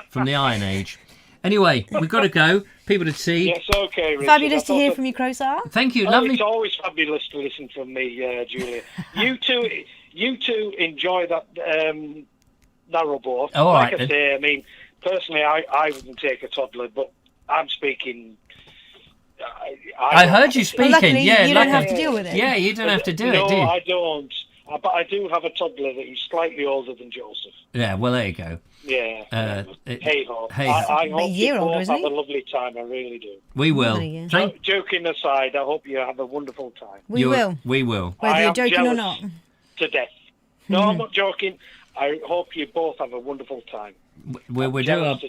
from the Iron Age. Anyway, we've got to go. People to see. Yes, okay, Richard. Fabulous I to hear thought from you, Crowsar. Thank you. Oh, Lovely. it's always fabulous to listen from me, Julia. You two enjoy that narrowboat. Oh, all like right, I then. say, I mean, personally, I wouldn't take a toddler, but I'm speaking. I heard you speaking. Luckily, yeah, you don't like have to deal with it. Yeah, you don't have to do no, it, do you? I don't. But I do have a toddler that is slightly older than Joseph. Yeah, well, there you go. Yeah. Hey ho. hey I ho. hope A year you older, both isn't have he? a lovely time. I really do. We will. than a year. Thank Joking aside, I hope you have a wonderful time. We will, We will. whether I you're am joking or jealous not. to death. No, I'm not joking. I hope you both have a wonderful time. We'll do Jealous our to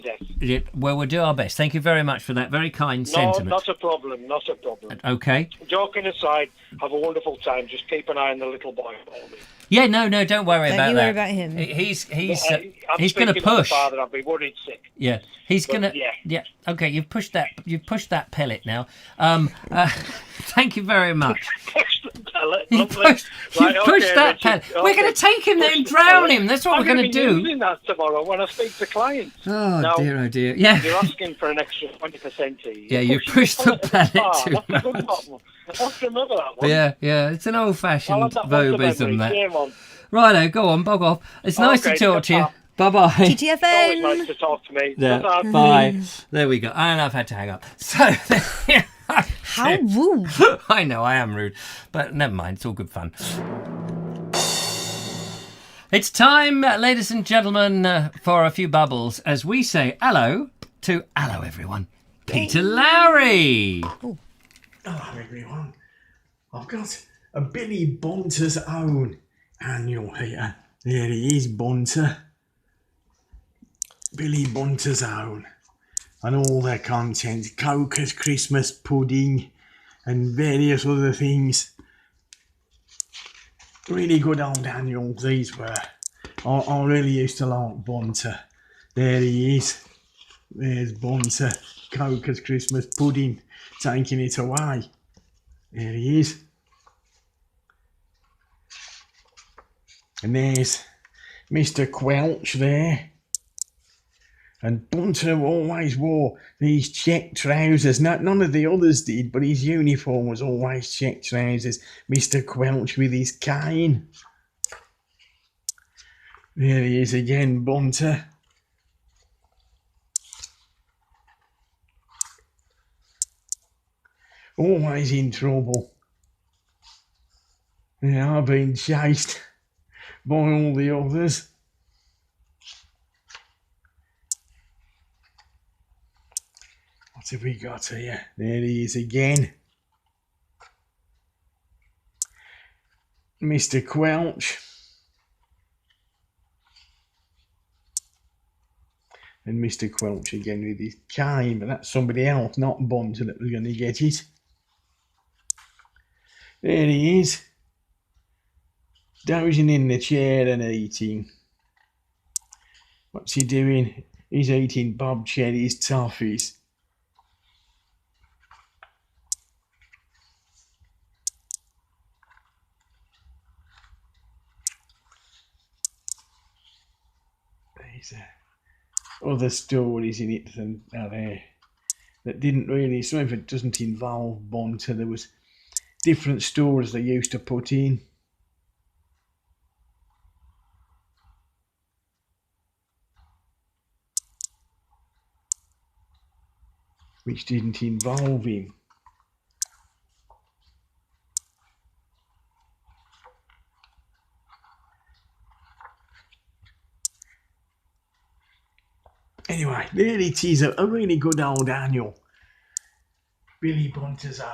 death. we'll do our best. Thank you very much for that very kind No, sentiment. not a problem. Not a problem. Okay. Joking aside, have a wonderful time. Just keep an eye on the little boy for me. Yeah, no, don't worry Don't about you that. worry about him. He's I'm going to speaking as a push. father, I'll be worried sick. Yeah, he's But, gonna. yeah. Okay, you've pushed that pellet now. Thank you very much. Push the pellet. You Lovely. pushed Right, that okay, pellet. Richard. We're going to take him there and Push the drown pellet. him. That's what I'm we're going to be do. using that tomorrow when I speak to clients. Oh Now, dear. Yeah. You're asking for an extra 20% here. Yeah, you pushed the pellet too That's a good much. one. I have to remember that one. Yeah. It's an I'll old-fashioned have that one to Vobism. memory. That. Shame on. Righto, go on, bog off. It's nice Okay, to talk to you. ta-ta. Bye bye. It's always TTFN. nice to talk to me. Yeah, Ta-ta. bye. There we go. And I've had to hang up. So. How rude. I know I am rude, but never mind. It's all good fun. It's time, ladies and gentlemen, for a few bubbles as we say hello to hello everyone. Peter Lowry. Hello everyone. I've got a Billy Bunter's own annual here. There he is, Bunter. Billy Bunter's own. And all their content, Coker's Christmas pudding and various other things. Really good old annuals these were. I really used to like Bunter. There he is. There's Bunter. Coker's Christmas pudding, taking it away. There he is. And there's Mr. Quelch there. And Bunter always wore these check trousers. None of the others did, but his uniform was always check trousers. Mr. Quelch with his cane. There he is again, Bunter. Always in trouble. Yeah, I've been chased by all the others. What have we got here? There he is again. Mr. Quelch. And Mr. Quelch again with his cane, but that's somebody else, not Bunter, that was going to get it. There he is. Dozing in the chair and eating. What's he doing? He's eating Bob Cherry's toffees. There's other stories in it than that didn't really. Some of it doesn't involve Bunter. There was different stories they used to put in. Which didn't involve him. Anyway, there it is, a really good old annual. Billy Bunter's own.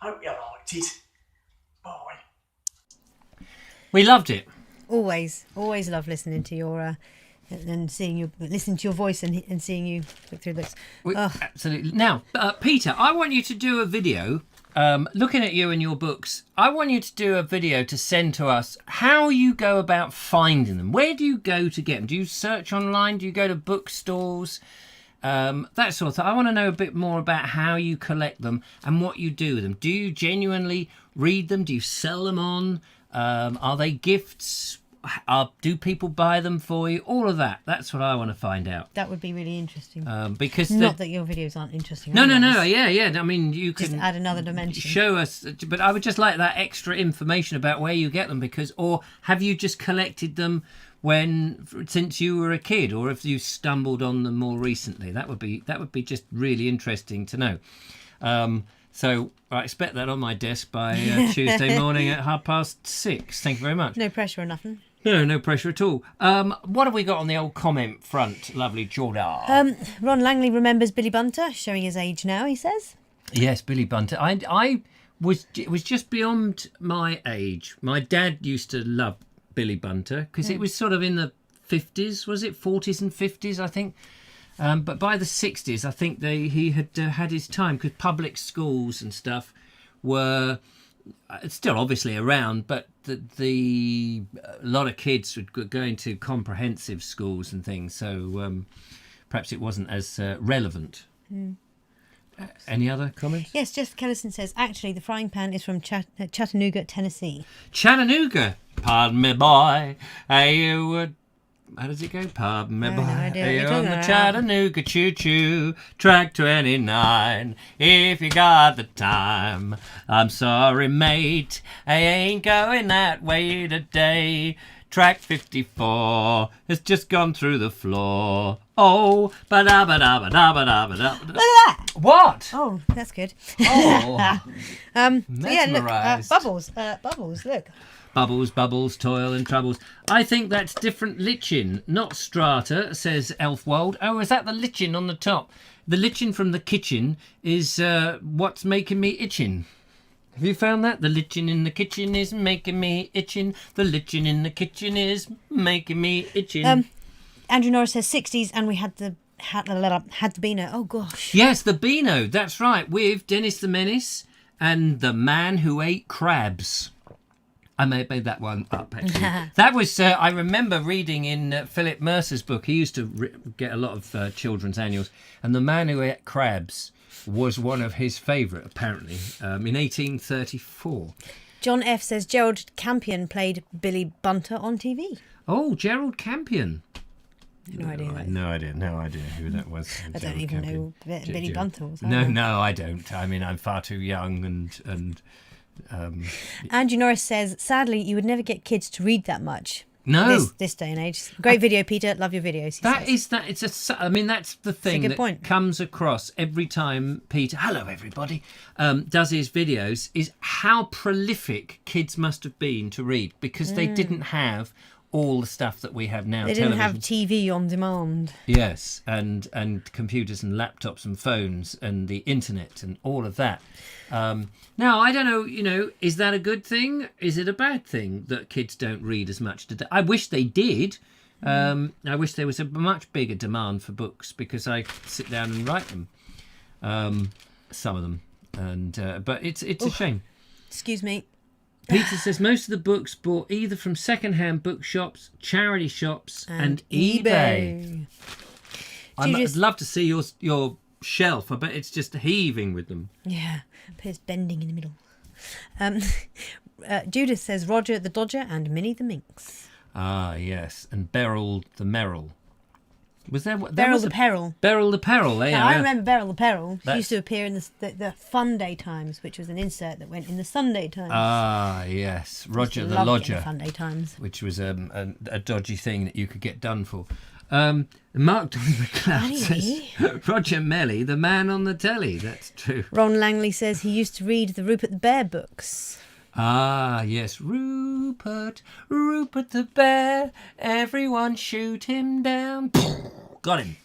I hope you liked it. Bye. We loved it. Always love listening to your and listening to your voice and seeing you look through this. Absolutely. Now, Peter, I want you to do a video. Looking at you and your books, I want you to do a video to send to us how you go about finding them. Where do you go to get them? Do you search online? Do you go to bookstores? That sort of thing. I want to know a bit more about how you collect them and what you do with them. Do you genuinely read them? Do you sell them on? Are they gifts? Do people buy them for you? All of that. That's what I want to find out. That would be really interesting. Because not that your videos aren't interesting. No. Yeah. I mean, you can just add another dimension. Show us, but I would just like that extra information about where you get them, or have you just collected them since you were a kid, or have you stumbled on them more recently? That would be just really interesting to know. So I expect that on my desk by Tuesday morning at 6:30. Thank you very much. No pressure or nothing. No pressure at all. What have we got on the old comment front, lovely Jordan? Ron Langley remembers Billy Bunter, showing his age now, he says. Yes, Billy Bunter. It was just beyond my age. My dad used to love Billy Bunter because it was sort of in the 50s, was it? 40s and 50s, I think. But by the 60s, I think he had had his time, because public schools and stuff were still obviously around, but a lot of kids were going to comprehensive schools and things, so perhaps it wasn't as relevant. Any other comments? Yes, Jeff Kellison says, actually, the frying pan is from Chattanooga, Tennessee. Chattanooga? Pardon me, boy. How does it go? Pardon me, boy. No idea what On you're the talking Chattanooga choo-choo, track 29. If you got the time, I'm sorry, mate, I ain't going that way today. Track 54 has just gone through the floor. Oh, ba-da-ba-da-ba-da-ba-da-ba-da. Look at that! What? Oh, that's good. Oh, Yeah, look, mesmerised. bubbles, look. Bubbles, toil and troubles. I think that's different lichen, not strata, says Elfwald. Oh, is that the lichen on the top? The lichen from the kitchen is what's making me itching. Have you found that? The lichen in the kitchen is making me itching. The lichen in the kitchen is making me itching. Andrew Norris says 60s, and we had the Beano. Oh, gosh. Yes, the Beano, that's right, with Dennis the Menace and the Man Who Ate Crabs. I made that one up, actually. That was, I remember reading in Philip Mercer's book. He used to get a lot of children's annuals. And The Man Who Ate Crabs was one of his favourite, apparently, in 1834. John F. says Gerald Campion played Billy Bunter on TV. Oh, Gerald Campion. No idea. I had no idea who that was. I don't even know who Billy Bunter was. No, I don't. I mean, I'm far too young and Andrew Norris says, sadly, you would never get kids to read that much. No. This day and age. Great video, Peter. Love your videos. I mean, that's the thing that point. Comes across every time Peter, hello everybody, does his videos, is how prolific kids must have been to read, because they didn't have all the stuff that we have now. They didn't have TV on demand. Yes, and computers and laptops and phones and the internet and all of that. Now, I don't know, is that a good thing? Is it a bad thing that kids don't read as much today? I wish they did. I wish there was a much bigger demand for books, because I sit down and write them, some of them, and but it's a shame. Excuse me. Peter says most of the books bought either from second-hand bookshops, charity shops, and eBay. I'd love to see your shelf. I bet it's just heaving with them. Yeah, but it's bending in the middle. Judith says Roger the Dodger and Minnie the Minx. Ah, yes, and Beryl the Merrill. Was there what? Beryl the Peril. Beryl the Peril. There you Now, I go. remember Beryl the Peril. She used to appear in the Fun Day Times, which was an insert that went in the Sunday Times. Ah, yes, Roger the Loved Lodger, the Fun Day Times. which was a dodgy thing that you could get done for. Mark W. McLeod says Roger Melly, the man on the telly. That's true. Ron Langley says he used to read the Rupert the Bear books. Ah, yes, Rupert the bear. Everyone shoot him down. Got him.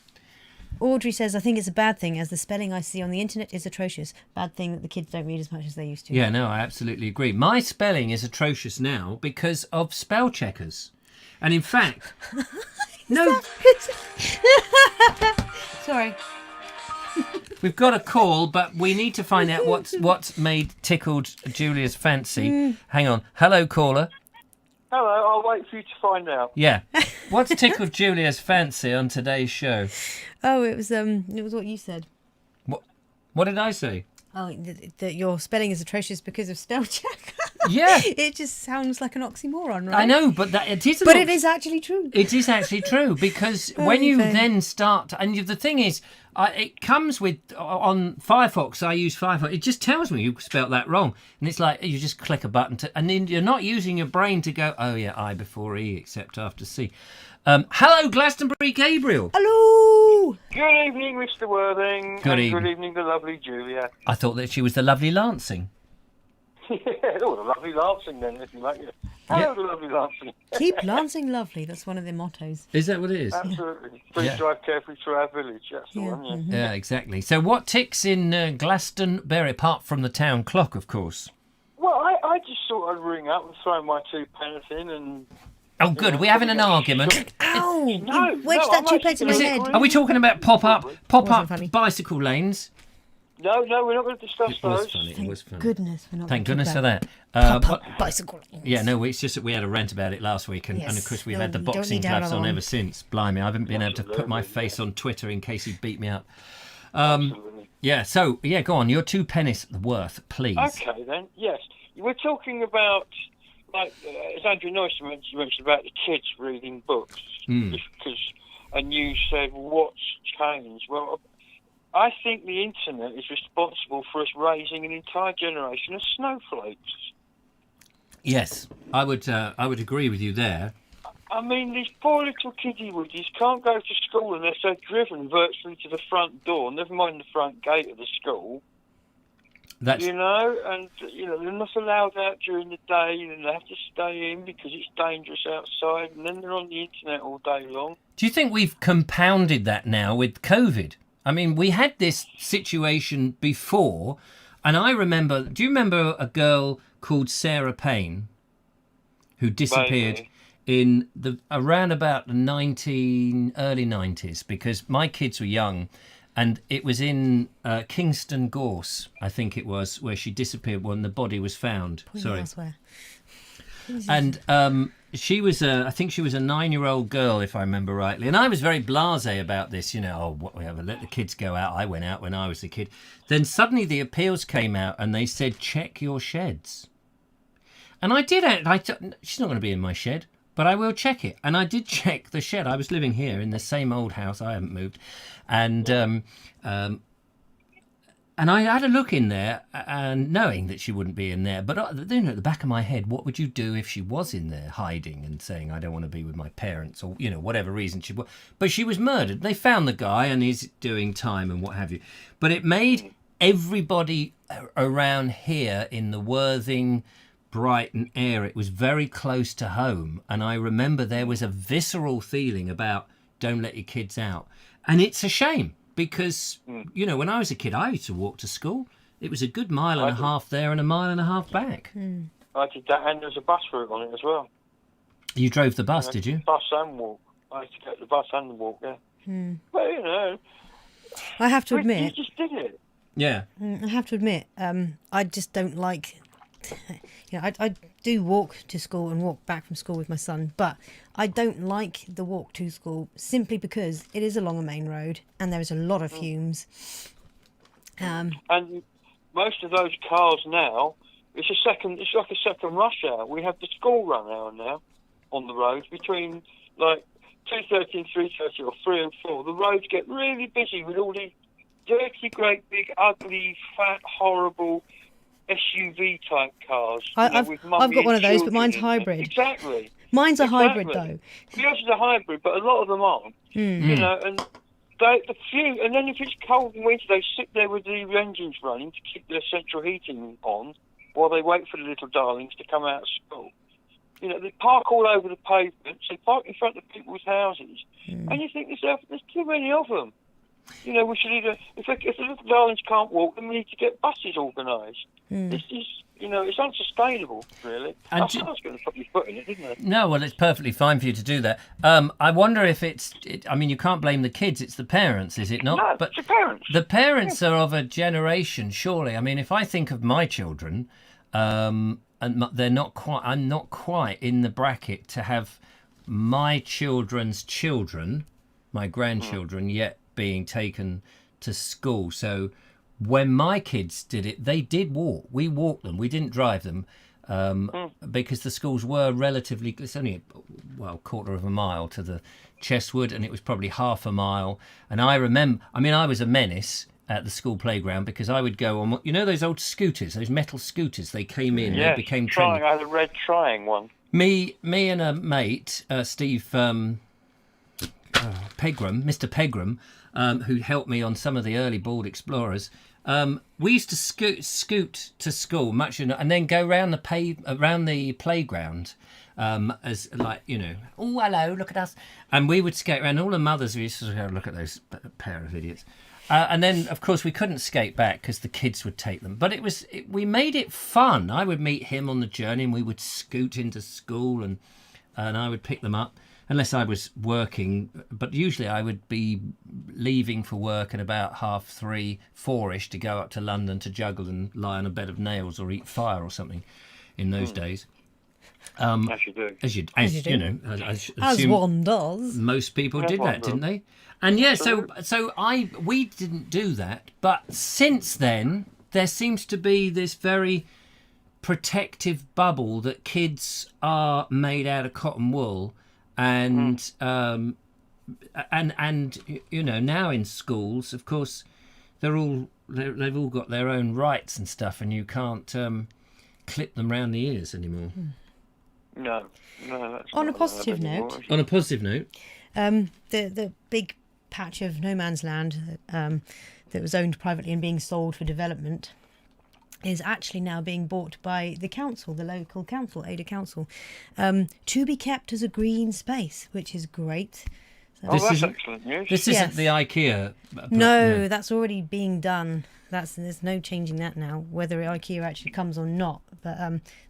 Audrey says, I think it's a bad thing as the spelling I see on the internet is atrocious. Bad thing that the kids don't read as much as they used to. Yeah, no, I absolutely agree. My spelling is atrocious now because of spell checkers. And in fact, no, Sorry. we've got a call, but we need to find out what's tickled Julia's fancy. Hang on. Hello, caller. Hello, I'll wait for you to find out. Yeah. What's tickled Julia's fancy on today's show? Oh, it was what you said. What did I say? Oh, that your spelling is atrocious because of spell check. Yeah. It just sounds like an oxymoron, right? I know, but it is. But it is actually true. It is actually true because when you then start, and the thing is, it comes with on Firefox. I use Firefox. It just tells me you spelt that wrong, and it's like you just click a button and then you're not using your brain to go, oh yeah, I before E except after C. Hello, Glastonbury Gabriel. Hello. Good evening, Mr. Worthing. Good evening. Good evening, the lovely Julia. I thought that she was the lovely Lancing. Oh, the lovely Lancing then, if you like it. Hello, the lovely Lancing. Keep Lancing lovely. That's one of their mottos. Is that what it is? Absolutely. Please Yeah. drive carefully through our village. That's the Yeah. one, yeah. Mhm. Yeah, exactly. So what ticks in Glastonbury, apart from the town clock, of course? Well, I just thought I'd ring up and throw my 2 pence in and... Oh, good. Are we having an argument? Ow! No, You wedged no, that I'm 2 pence in my actually head. gonna- Are we talking about pop-up Wasn't funny. bicycle lanes? No, we're not going to discuss It was those. funny. It was funny. Goodness, we're not. Thank gonna goodness talk for about that. pop-up bicycle lanes. Yeah, no, it's just that we had a rant about it last week, and of course we've had the you don't boxing need to have gloves on another ever one. since. Blimey, I haven't been able to put my face on Twitter in case he beat me up. Yeah, so, go on. Your 2 pennies worth, please. Okay, then. Yes. We're talking about, like, as Andrew Noyce mentioned about the kids reading books. And you said, well, what's changed? Well, I think the internet is responsible for us raising an entire generation of snowflakes. Yes, I would agree with you there. I mean, these poor little kiddie woodies can't go to school unless they're driven virtually to the front door, never mind the front gate of the school. That's You know, and, they're not allowed out during the day, and they have to stay in because it's dangerous outside, and then they're on the internet all day long. Do you think we've compounded that now with COVID? I mean, we had this situation before, and I remember... Do you remember a girl called Sarah Payne who disappeared in around about the early 90s? Because my kids were young, and it was in Kingston Gorse, I think it was, where she disappeared when the body was found. Pointing elsewhere. And she was I think she was a 9-year-old girl, if I remember rightly. And I was very blasé about this, whatever, let the kids go out. I went out when I was a kid. Then suddenly the appeals came out and they said, check your sheds. And I did it. She's not going to be in my shed, but I will check it. And I did check the shed. I was living here in the same old house. I haven't moved. And I had a look in there, and knowing that she wouldn't be in there. But at the back of my head, what would you do if she was in there hiding and saying, I don't want to be with my parents, or, whatever reason she was. But she was murdered. They found the guy, and he's doing time and what have you. But it made everybody around here in the Worthing, Brighton area, it was very close to home. And I remember there was a visceral feeling about don't let your kids out. And it's a shame. Because, when I was a kid, I used to walk to school. It was a good mile and a half there and a mile and a half back. I did that, and there's a bus route on it as well. You drove the bus, did you? Bus and walk. I used to get the bus and the walk, yeah. But, I have to you admit, just did it. Yeah. I have to admit, I just don't like I do walk to school and walk back from school with my son, but I don't like the walk to school simply because it is along a main road and there is a lot of fumes. And most of those cars now, it's like a second rush hour. We have the school run hour now on the roads between like 2:30 and 3:30 or 3 and 4. The roads get really busy with all these dirty, great, big, ugly, fat, horrible SUV type cars. I've got one of those, but mine's hybrid. Exactly. Mine's a hybrid though. Yours is a hybrid, but a lot of them aren't. You know, and and then if it's cold in winter, they sit there with the engines running to keep their central heating on while they wait for the little darlings to come out of school. You know, they park all over the pavements. They park in front of people's houses, and you think to yourself, there's too many of them. You know, we should either, if the little darlings can't walk, then we need to get buses organised. This is, you know, it's unsustainable, really. And I was going to put your foot in it, didn't I? No, well, it's perfectly fine for you to do that. I wonder if I mean, you can't blame the kids, it's the parents, is it not? No, but it's the parents. The parents are of a generation, surely. I mean, if I think of my children, and I'm not quite in the bracket to have my children's children, my grandchildren, yet being taken to school. So when my kids did it, they did walk. We walked them. We didn't drive them because the schools were relatively... It's only, a quarter of a mile to the Chesswood, and it was probably half a mile. And I remember... I mean, I was a menace at the school playground because I would go on... You know those old scooters, those metal scooters? They came in, they became trendy. I had a red Triang one. Me and a mate, Steve Pegram, Mr. Pegram, who helped me on some of the early Bald Explorers. We used to scoot to school, and then go around the playground, as like, you know, oh hello, look at us, and we would skate around. All the mothers used to go, look at those pair of idiots, and then of course we couldn't skate back because the kids would take them. But we made it fun. I would meet him on the journey, and we would scoot into school, and I would pick them up. Unless I was working, but usually I would be leaving for work at about 3:30, 4-ish to go up to London to juggle and lie on a bed of nails or eat fire or something in those days. As you do. As you do. You know, As one does. Most people did that, didn't they? And yeah, so we didn't do that, but since then there seems to be this very protective bubble that kids are made out of cotton wool. And you know, now in schools, of course, they've all got their own rights and stuff, and you can't clip them round the ears anymore. No, that's On a not positive allowed note. anymore. On a positive note, the big patch of no man's land that was owned privately and being sold for development is actually now being bought by the council, the local council, Ada Council, to be kept as a green space, which is great. So, That's excellent news. this Yes. isn't the IKEA. no, that's already being done. There's no changing that now, whether IKEA actually comes or not. But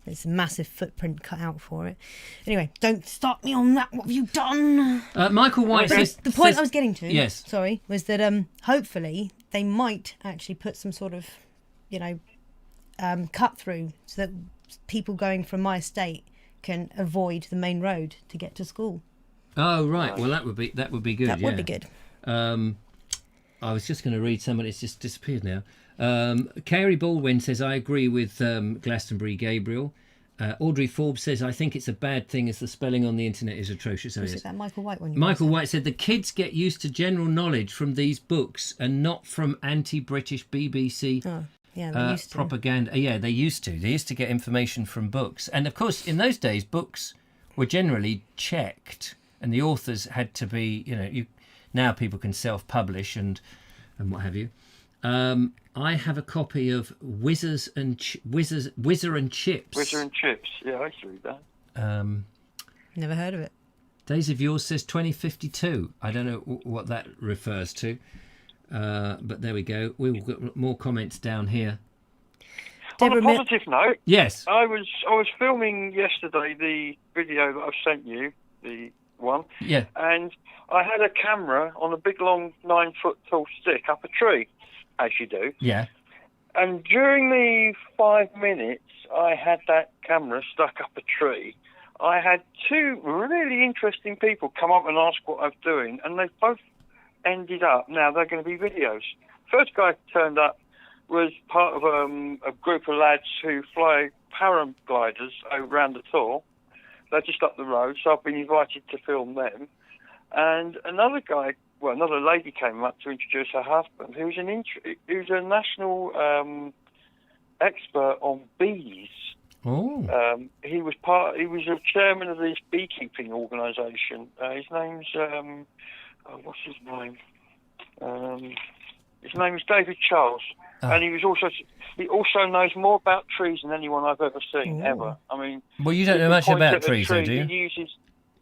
there's a massive footprint cut out for it. Anyway, don't start me on that. What have you done? Michael White says... The point I was getting to, Yes. sorry, was that hopefully they might actually put some sort of, you know, cut through so that people going from my estate can avoid the main road to get to school. Oh right, well that would be good. That would be good. I was just going to read somebody. It's just disappeared now. Carey Baldwin says, I agree with Glastonbury Gabriel. Audrey Forbes says, I think it's a bad thing as the spelling on the internet is atrocious. Was it that Michael White one? Michael White said, the kids get used to general knowledge from these books and not from anti-British BBC Yeah, they used to. propaganda. Yeah, they used to. They used to get information from books. And of course, in those days, books were generally checked and the authors had to be, you know, now people can self-publish and what have you. I have a copy of Whizzer and Chips. Whizzer and Chips, yeah, I used to read that. Never heard of it. Days of Yours says 2052. I don't know what that refers to. But there we go. We will get more comments down here. On a positive note, yes, I was filming yesterday the video that I've sent you, the one. Yeah. And I had a camera on a big long 9-foot tall stick up a tree, as you do. Yeah. And during the 5 minutes I had that camera stuck up a tree, I had two really interesting people come up and ask what I was doing, and they both ended up, now they're going to be videos. First guy turned up was part of a group of lads who fly paragliders around the tour. They're just up the road, so I've been invited to film them. And another lady came up to introduce her husband, who's a national expert on bees. Oh. He was a chairman of this beekeeping organisation. His name's what's his name? His name is David Charles, and he also knows more about trees than anyone I've ever seen ever. I mean, well, you don't know much about trees, though, do you?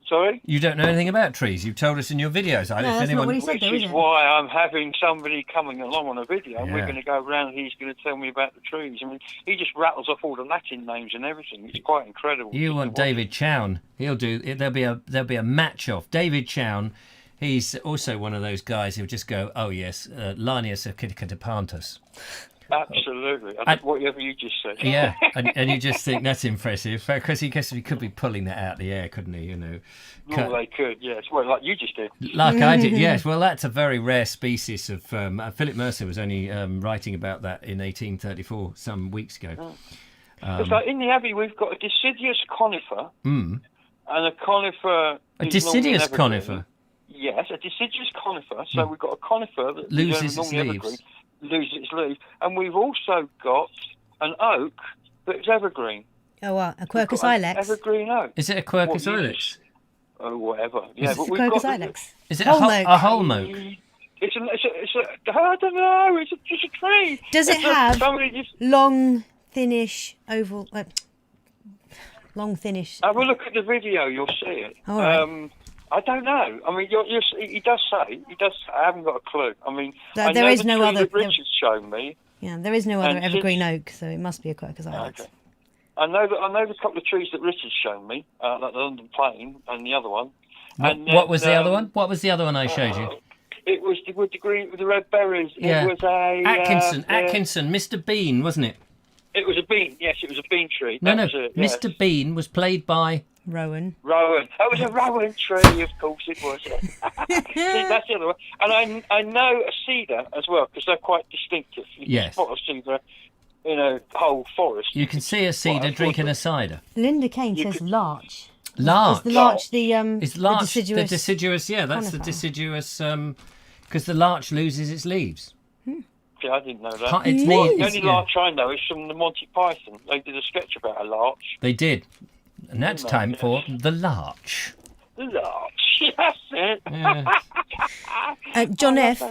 Sorry? You don't know anything about trees. You've told us in your videos. That's not what he said, though, Which is is it? why I'm having somebody coming along on a video, and Yeah. we're going to go around and he's going to tell me about the trees. I mean, he just rattles off all the Latin names and everything. It's quite incredible. You want David Chown. He'll do. There'll be a match off. David Chown, he's also one of those guys who'll just go, oh, yes, Lanius Akitapantus. Absolutely. Whatever you just said. Yeah, and you just think that's impressive, because he could be pulling that out of the air, couldn't he? You know, Well, they could, yes. Well, like you just did. like I did, yes. Well, that's a very rare species of. Philip Mercer was only writing about that in 1834, some weeks ago. It's like in the Abbey, we've got a deciduous conifer and a conifer. A is deciduous normally an conifer. evergreen. Yes, a deciduous conifer. So we've got a conifer that Loses its normally leaves. evergreen, loses its leaves, and we've also got an oak that's evergreen. Oh, what? A We've Quercus got an ilex? Evergreen oak. Is it a Quercus What, ilex? Oh, whatever. Yeah, It's but a we've Quercus got ilex. Is it Holm a oak. holm oak? I don't know. It's just a tree. Does it It's have somebody just long, thinnish, oval... long, thinnish... have a look at the video. You'll see it. All right. I don't know. I mean, he does say. I haven't got a clue. I mean, There I know is the no tree other- that Richard's shown me. Yeah, there is no other And evergreen oak, so it must be a Quercus ilex. Okay. I know the couple of trees that Richard's shown me, like the London Plane and the other one. What was the other one? What was the other one I showed you? It was with the green, with the red berries. Yeah. It was a Atkinson, Mr. Bean, wasn't it? It was a bean. Yes, it was a bean tree. No, That no. was it, yes. Mr. Bean was played by. Rowan. Rowan. That was a Rowan tree, of course it was. See, that's the other one. And I know a cedar as well, because they're quite distinctive. You Yes. can spot a cedar in a whole forest. You can see a cedar drinking a cider. Linda Kane says larch. Larch. Is the larch the It's larch. deciduous? The deciduous. Yeah, that's the conifer? deciduous. Because the larch loses its leaves. Yeah, I didn't know that. Its The leaves. only Yeah. larch I know is from the Monty Python. They did a sketch about a larch. They did, and that's time for the larch. The larch. That's it. Yeah. John F.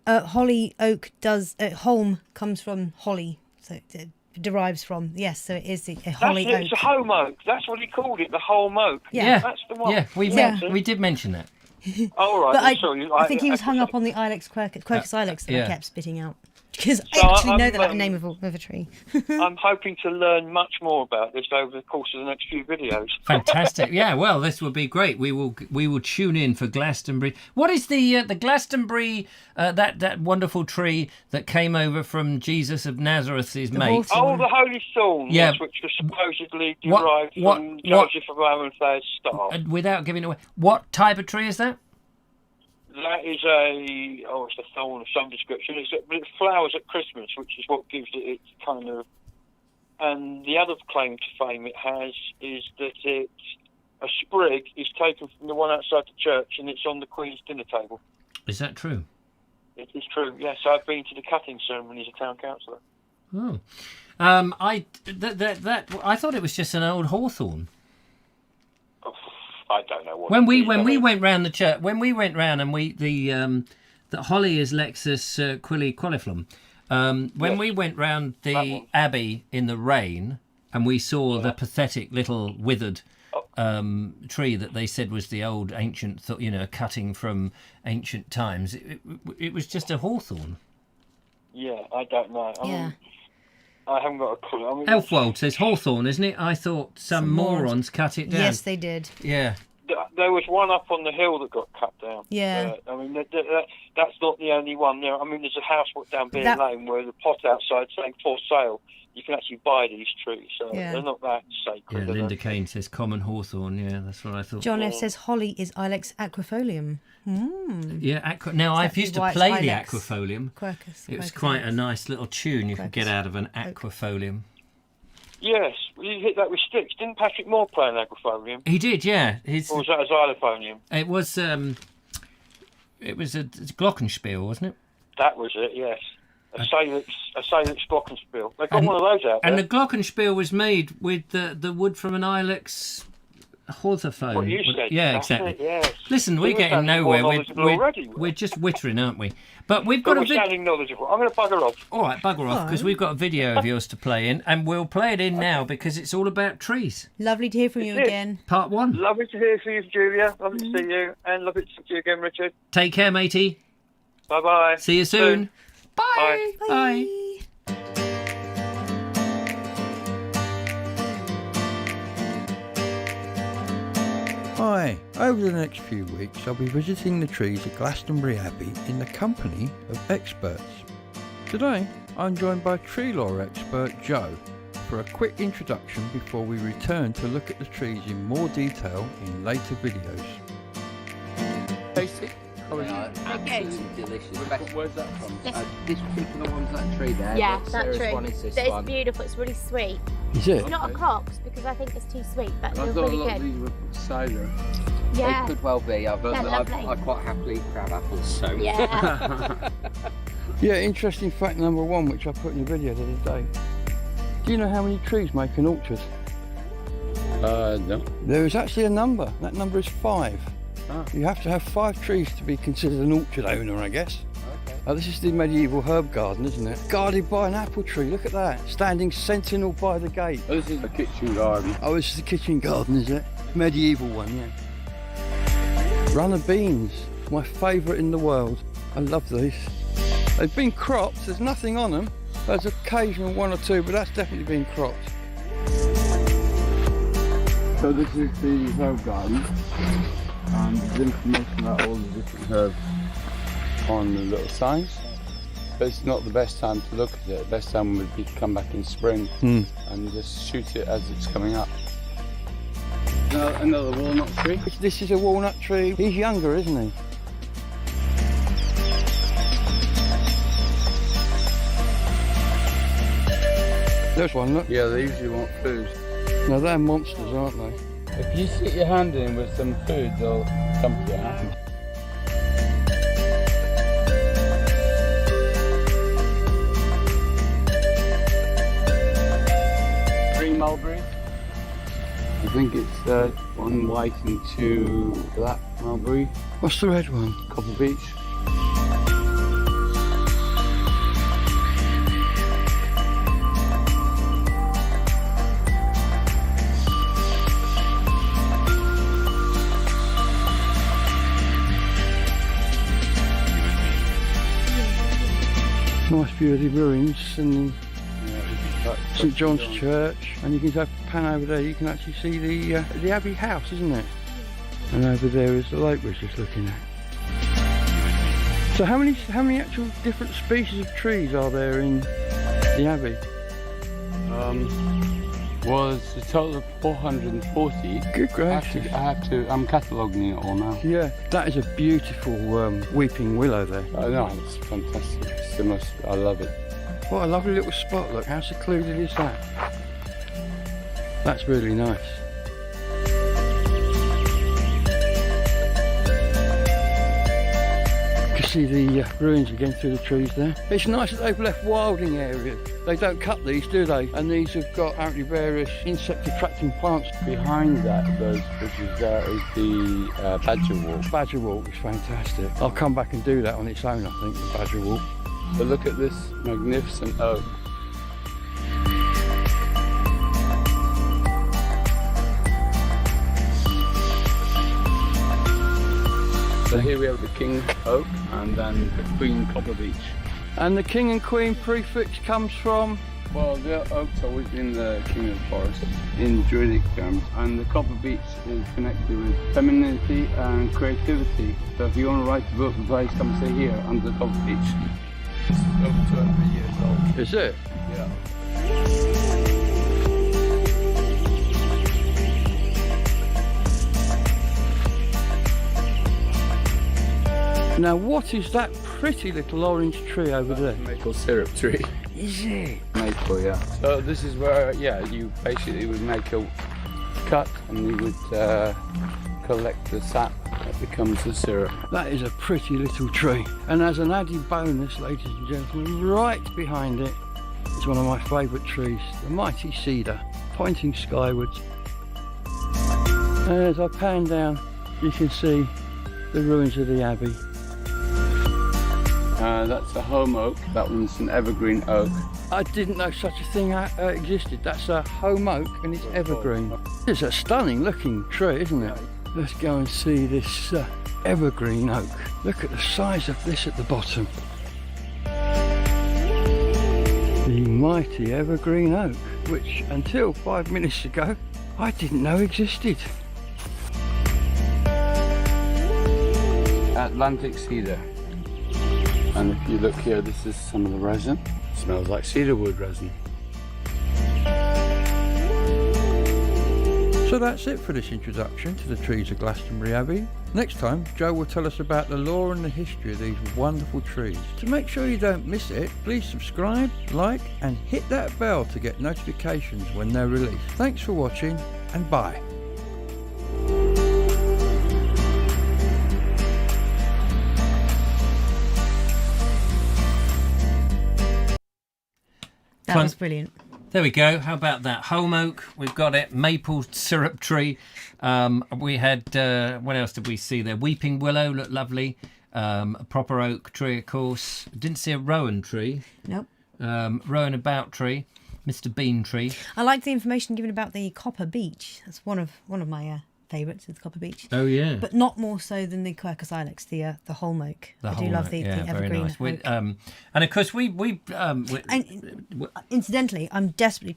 Holly oak does holm comes from holly, so it derives from so it is a holly That's it. oak. It's a home oak. That's what he called it, the holm oak. Yeah. That's the one. Yeah, we did mention that. All right. But I'm sorry. I think he was hung up on the ilex Quercus ilex that yeah. I kept spitting out. Because So I actually know I'm, that like the name of a tree. I'm hoping to learn much more about this over the course of the next few videos. Fantastic. Yeah, well, this will be great. We will tune in for Glastonbury. What is the Glastonbury, that wonderful tree that came over from Jesus of Nazareth's mate? hawthorn. Oh, the holy thorn, Yeah. yes, which was supposedly What- derived what- from what- Joseph of Arimathea's star. Without giving away, what type of tree is that? That is it's a thorn of some description. But it flowers at Christmas, which is what gives it its kind of... And the other claim to fame it has is that a sprig is taken from the one outside the church and it's on the Queen's dinner table. Is that true? It is true, yes. I've been to the cutting ceremony as a town councillor. Oh, I thought it was just an old hawthorn. I don't know what. When we it is. went round the church, when we went round and the Holly is Lexus quilli qualiflum. When we went round the abbey in the rain and we saw the pathetic little withered tree that they said was the old ancient, cutting from ancient times, it was just a hawthorn. Yeah, I don't know. I mean, I haven't got a clue. I mean, Elfwald says hawthorn, isn't it? I thought some morons cut it down. Yes, they did. Yeah. there was one up on the hill that got cut down. Yeah. I mean, that's not the only one. I mean, there's a house down Beer That- Lane where the pot outside saying for sale. You can actually buy these trees, so Yeah. they're not that Yeah, sacred. are Linda they? Kane says common hawthorn. Yeah, that's what I thought. John F says holly is Ilex aquifolium. Yeah, now I've Exactly used to why it's play the ilex. aquifolium. Quercus. It was Quercus quite a ilex. nice little tune you could get Quercus. out of an aquifolium. Yes, well, you hit that with sticks. Didn't Patrick Moore play an aquifolium? He did, yeah. Or was that a xylophonium? It was a glockenspiel, wasn't it? That was it, yes. A Salix glockenspiel. They got one of those out And there. the glockenspiel was made with the wood from an ilex hawthorn. What you said. Yeah, That's exactly. it, yes. Listen, We we're were getting sounding more nowhere. knowledgeable already. We're just wittering, aren't we? But we've got But a we're video. sounding knowledgeable. I'm going to bugger off. All right, bugger off, because we've got a video of yours to play in, and we'll play it in now because it's all about trees. Lovely to hear from you That's it. again. Part 1. Lovely to hear from you, Julia. Lovely to see you. And lovely to see you again, Richard. Take care, matey. Bye-bye. See you soon. Bye. Bye. Bye. Hi, over the next few weeks I'll be visiting the trees at Glastonbury Abbey in the company of experts. Today I'm joined by tree law expert Joe for a quick introduction before we return to look at the trees in more detail in later videos. Tasty? Absolutely delicious. Where's that from? This particular one's that tree there. Yeah, but that's Sarah's true. one is this That is one. beautiful. It's really sweet. Is it? Not a cox because I think it's too sweet, but they're I've got a really lot of good. these with cider. Yeah. It could well be. They're lovely. I quite happily eat crab apples, so. Yeah. Yeah, interesting fact number 1 which I put in the video the other day. Do you know how many trees make an orchard? No. There is actually a number. That number is 5. Ah. You have to have 5 trees to be considered an orchard owner, I guess. Okay. This is the medieval herb garden, isn't it? Guarded by an apple tree, look at that. Standing sentinel by the gate. This is a kitchen garden. Oh, this is the kitchen garden, is it? Medieval one, yeah. Runner beans, my favourite in the world. I love these. They've been cropped, there's nothing on them. There's occasional 1 or 2, but that's definitely been cropped. So this is the herb garden. And there's information about all the different herbs on the little signs. But it's not the best time to look at it. The best time would be to come back in spring and just shoot it as it's coming up. Another walnut tree. This is a walnut tree. He's younger, isn't he? There's one, look. Yeah, they usually want food. Now they're monsters, aren't they? If you stick your hand in with some food, they'll come to your hand. Green mulberry. I think it's 1 white and 2 black mulberry. What's the red one? Copper beech. Nice view of the ruins and St John's Church, and you can go pan over there. You can actually see the Abbey House, isn't it? And over there is the lake we're just looking at. So how many actual different species of trees are there in the Abbey? Was a total of 440. Good gracious. I'm cataloguing it all now. Yeah, that is a beautiful weeping willow there. I know, it's fantastic. It's the most, I love it. What a lovely little spot, look, how secluded is that? That's really nice. You can see the ruins again through the trees there. It's nice that they've left wilding areas. They don't cut these, do they? And these have got apparently various insect attracting plants. Behind that, those bushes there, is the badger walk. Badger walk is fantastic. I'll come back and do that on its own, I think, the badger walk. But look at this magnificent oak. So here we have the king oak and then the queen copper beech. And the king and queen prefix comes from? Well, the oak's always been the king of the forest in Druidic terms, and the copper beech is connected with femininity and creativity. So if you want to write a book, advice, come stay here under the copper beech. It's over 200 years old. Is it? Yeah. Now, what is that pretty little orange tree over there? Maple syrup tree. Is it? Maple, yeah. So this is where, yeah, you basically would make a cut and you would collect the sap that becomes the syrup. That is a pretty little tree. And as an added bonus, ladies and gentlemen, right behind it is one of my favourite trees, the mighty cedar, pointing skywards. And as I pan down, you can see the ruins of the abbey. That's a home oak, that one's an evergreen oak. I didn't know such a thing existed. That's a home oak and it's evergreen. It's a stunning looking tree, isn't it? Let's go and see this evergreen oak. Look at the size of this at the bottom. The mighty evergreen oak, which until 5 minutes ago, I didn't know existed. Atlantic cedar. And if you look here, this is some of the resin. It smells like cedarwood resin. So that's it for this introduction to the trees of Glastonbury Abbey. Next time, Joe will tell us about the lore and the history of these wonderful trees. To make sure you don't miss it, please subscribe, like and hit that bell to get notifications when they're released. Thanks for watching and bye. That was brilliant. There we go. How about that? Home oak, we've got it. Maple syrup tree. We had, what else did we see there? Weeping willow looked lovely. A proper oak tree, of course. Didn't see a rowan tree. Nope. Rowan about tree. Mr. Bean tree. I like the information given about the copper beech. That's one of my favourites, is the copper beech. Oh yeah. But not more so than the Quercus ilex, the holm oak. I do love the evergreen nice. oak. And of course incidentally, I'm desperately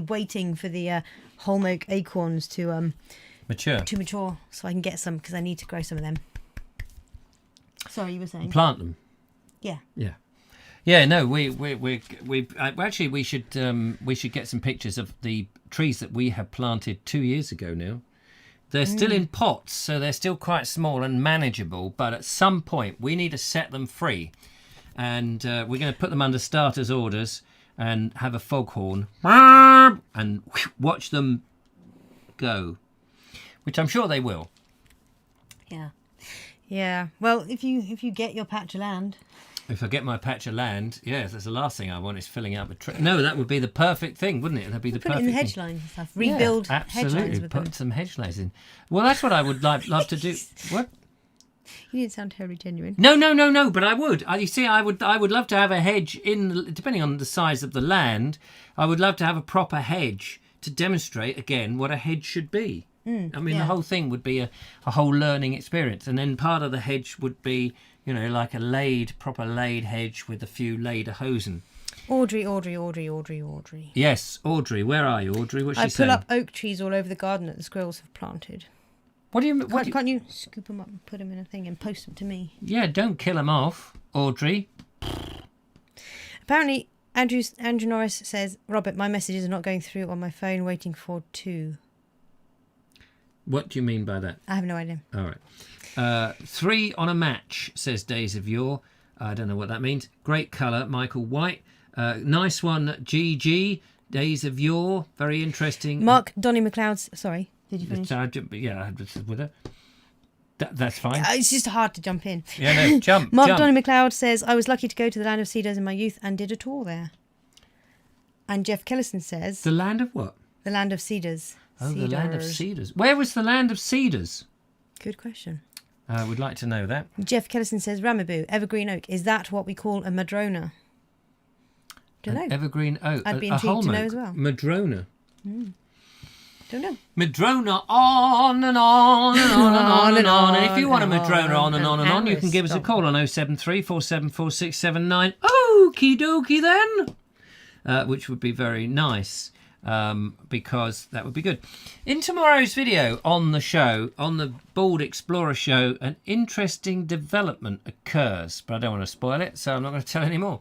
waiting for the holm oak acorns to mature, so I can get some, because I need to grow some of them. Sorry, you were saying? Plant them. Yeah. Yeah. Yeah, no, we actually we should get some pictures of the trees that we have planted 2 years ago now. They're still in pots, so they're still quite small and manageable, but at some point we need to set them free. And we're going to put them under starters orders and have a foghorn and watch them go, which I'm sure they will. Yeah. Yeah. Well, if you get your patch of land. If I get my patch of land, yes, that's the last thing I want, is filling out the tree. No, that would be the perfect thing, wouldn't it? That'd be the perfect thing. Put it in the hedge lines and stuff. Rebuild hedge lines with them. Put some hedge lines in. Well, that's what I would love to do. What? You didn't sound terribly genuine. No, but I would. You see, I would love to have a hedge in, depending on the size of the land, I would love to have a proper hedge to demonstrate, again, what a hedge should be. I mean, the whole thing would be a whole learning experience. And then part of the hedge would be, you know, like a proper laid hedge with a few lederhosen. Audrey. Yes, Audrey. Where are you, Audrey? What's she saying? I pull up oak trees all over the garden that the squirrels have planted. What do you mean? Can't you scoop them up and put them in a thing and post them to me? Yeah, don't kill them off, Audrey. Apparently, Andrew Norris says, Robert, my messages are not going through on my phone, waiting for 2. What do you mean by that? I have no idea. All right. 3 on a match, says Days of Yore. I don't know what that means. Great colour, Michael White. Nice one, GG. Days of Yore. Very interesting. Mark Donny McLeod's... Sorry, did you finish? Yeah, I was with her. That's fine. It's just hard to jump in. Yeah, no, jump. Mark Donny McLeod says, I was lucky to go to the Land of Cedars in my youth and did a tour there. And Jeff Kellison says... The Land of what? The Land of Cedars. Oh, the Land of Cedars. Where was the Land of Cedars? Good question. I would like to know that. Jeff Kellison says, Ramaboo, evergreen oak. Is that what we call a madrona? Don't know. Evergreen oak. I'd be intrigued to know as well. Madrona. Don't know. Madrona on and on and on and on and on. And if you want a Madrona on and on and on, you can give us a call on 073 474 679. Okie dokie then. which would be very nice. Because that would be good. In tomorrow's video on the show, on the Bald Explorer show, an interesting development occurs, but I don't want to spoil it, so I'm not going to tell any more.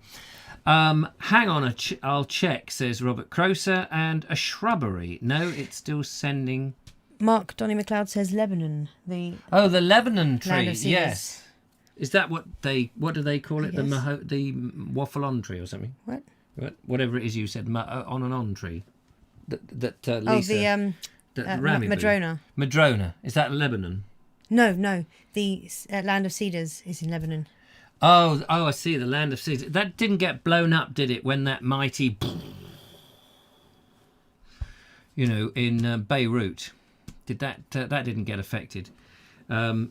Hang on, I'll check, says Robert Croser, and a shrubbery. No, it's still sending. Mark Donny McLeod says Lebanon. The Lebanon tree. Land of Cedars. Yes. Is that what do they call it? Yes. The waffle-on tree or something? What? Whatever it is you said, on and on tree. That Lisa. Madrona. Madrona. Is that Lebanon? No. The Land of Cedars is in Lebanon. Oh, I see. The Land of Cedars. That didn't get blown up, did it? When that mighty, in Beirut, did that didn't get affected?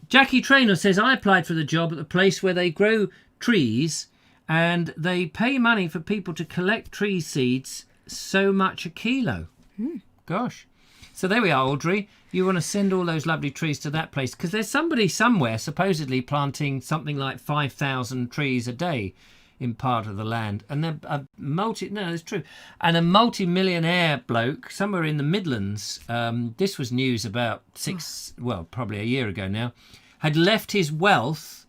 Jackie Traynor says I applied for the job at the place where they grow trees, and they pay money for people to collect tree seeds. So much a kilo. Gosh. So there we are, Audrey. You want to send all those lovely trees to that place because there's somebody somewhere supposedly planting something like 5,000 trees a day in part of the land, and they're it's true, and a multi-millionaire bloke somewhere in the Midlands. This was news about probably a year ago now. Had left his wealth,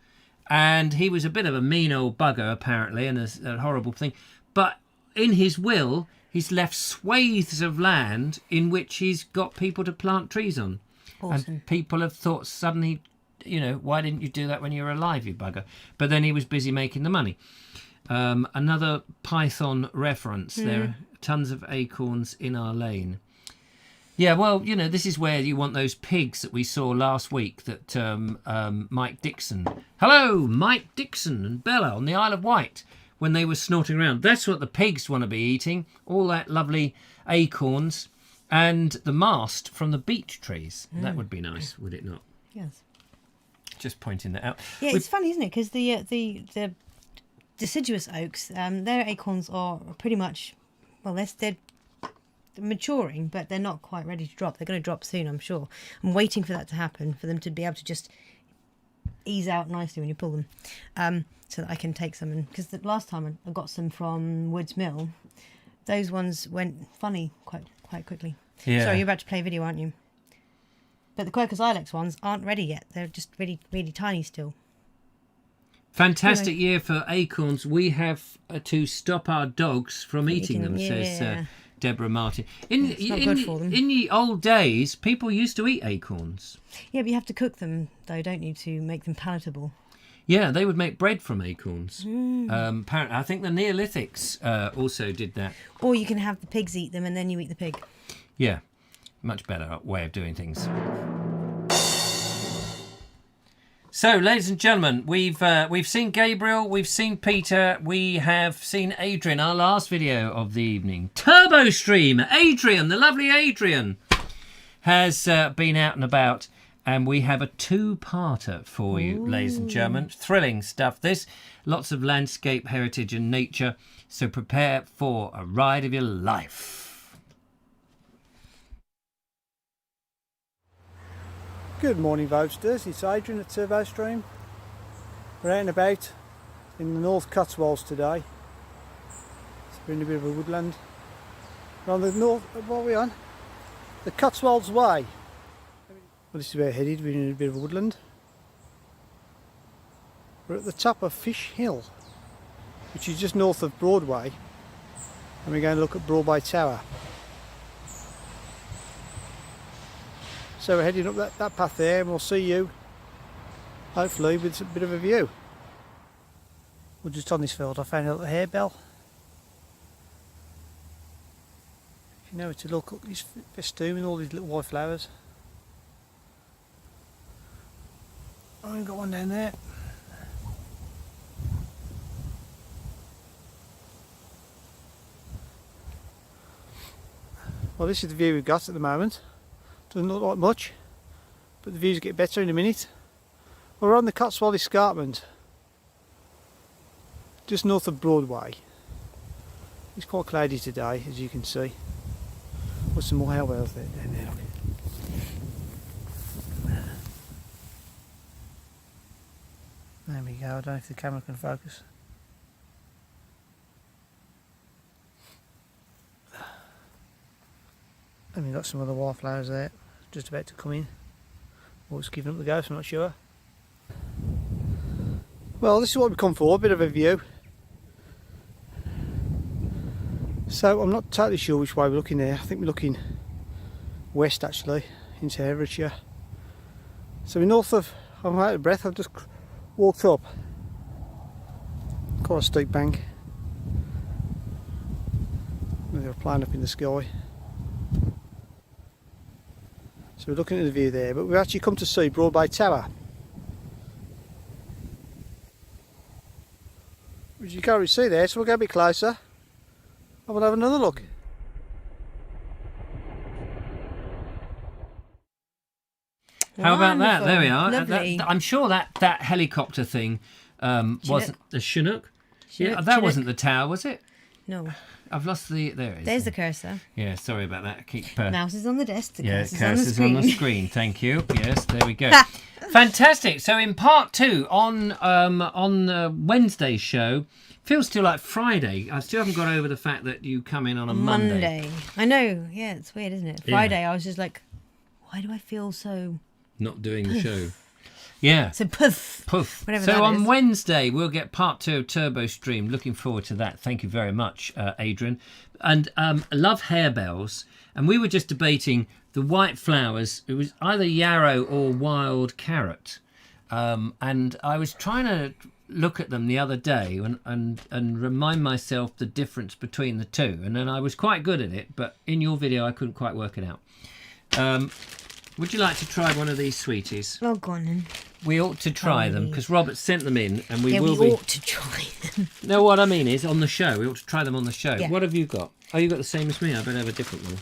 and he was a bit of a mean old bugger apparently, and a horrible thing, but in his will, he's left swathes of land in which he's got people to plant trees on. Awesome. And people have thought suddenly, why didn't you do that when you were alive, you bugger? But then he was busy making the money. Another Python reference. There are tons of acorns in our lane. Yeah, well, this is where you want those pigs that we saw last week that Mike Dixon. Hello, Mike Dixon and Bella on the Isle of Wight. When they were snorting around. That's what the pigs want to be eating. All that lovely acorns and the mast from the beech trees. That would be nice, would it not? Yes. Just pointing that out. Yeah, it's funny, isn't it? Because the deciduous oaks, their acorns are pretty much, they're maturing, but they're not quite ready to drop. They're going to drop soon, I'm sure. I'm waiting for that to happen, for them to be able to just ease out nicely when you pull them. So that I can take some, because the last time I got some from Woods Mill, those ones went funny quite quickly. Yeah. Sorry, you're about to play a video, aren't you? But the Quercus ilex ones aren't ready yet. They're just really, really tiny still. Fantastic year for acorns. We have to stop our dogs from eating them, says Deborah Martin. It's not good for them. In the old days, people used to eat acorns. Yeah, but you have to cook them, though, don't you, to make them palatable? Yeah, they would make bread from acorns. Apparently, I think the Neolithics also did that. Or you can have the pigs eat them and then you eat the pig. Yeah, much better way of doing things. So, ladies and gentlemen, we've seen Gabriel, we've seen Peter, we have seen Adrian, our last video of the evening. Turbo Stream, Adrian, the lovely Adrian, has been out and about. And we have a two-parter for you, ladies and gentlemen. Thrilling stuff, this. Lots of landscape, heritage and nature. So prepare for a ride of your life. Good morning, Vobesters. It's Adrian at Turbo Stream. We're out and about in the North Cotswolds today. We're in a bit of a woodland. We're on the north, what are we on? The Cotswolds Way. Well, this is where we're headed. We're in a bit of a woodland. We're at the top of Fish Hill, which is just north of Broadway, and we're going to look at Broadway Tower. So we're heading up that path there, and we'll see you, hopefully, with a bit of a view. We're just on this field. I found a little harebell. If you know where to look, look at this festoon with all these little white flowers. Oh, we've got one down there. Well, this is the view we've got at the moment. Doesn't look like much, but the views get better in a minute. We're on the Cotswold Escarpment, just north of Broadway. It's quite cloudy today, as you can see. There's some more harebells there, down there, look. There we go, I don't know if the camera can focus. And we've got some other wildflowers there, just about to come in. Or it's giving up the ghost, I'm not sure. Well, this is what we've come for, a bit of a view. So I'm not totally sure which way we're looking there. I think we're looking west actually, into Herefordshire. So we're north of, I'm out of breath, I've just walked up quite a steep bank. They're flying up in the sky. So we're looking at the view there, but we've actually come to see Broad Bay Tower, which you can't really see there, so we'll go a bit closer and we'll have another look. How about that? Wonderful. There we are. Lovely. I'm sure that helicopter thing wasn't the Chinook. Yeah, that Chinook. wasn't the tower, was it? No. I've lost the. There it is. There's the cursor. Yeah, sorry about that. Keep. Mouse is on the desk. The Yeah, cursor's cursor's on on the the screen. screen. Thank you. Yes, there we go. Fantastic. So in part 2 on the Wednesday's show, feels still like Friday. I still haven't got over the fact that you come in on a Monday. I know. Yeah, it's weird, isn't it? Friday, I was just like, why do I feel so Not doing the show. Yeah. so poof? Poof. Whatever So that on is. Wednesday, we'll get part 2 of Turbo Stream. Looking forward to that. Thank you very much, Adrian. And I love harebells. And we were just debating the white flowers. It was either yarrow or wild carrot. And I was trying to look at them the other day and remind myself the difference between the two. And then I was quite good at it. But in your video, I couldn't quite work it out. Would you like to try one of these sweeties? Oh, go on then. We ought to try them because Robert sent them in, and we will we be. ought to try them. No, what I mean is on the show. We ought to try them on the show. Yeah. What have you got? Oh, you got the same as me. I better have a different one.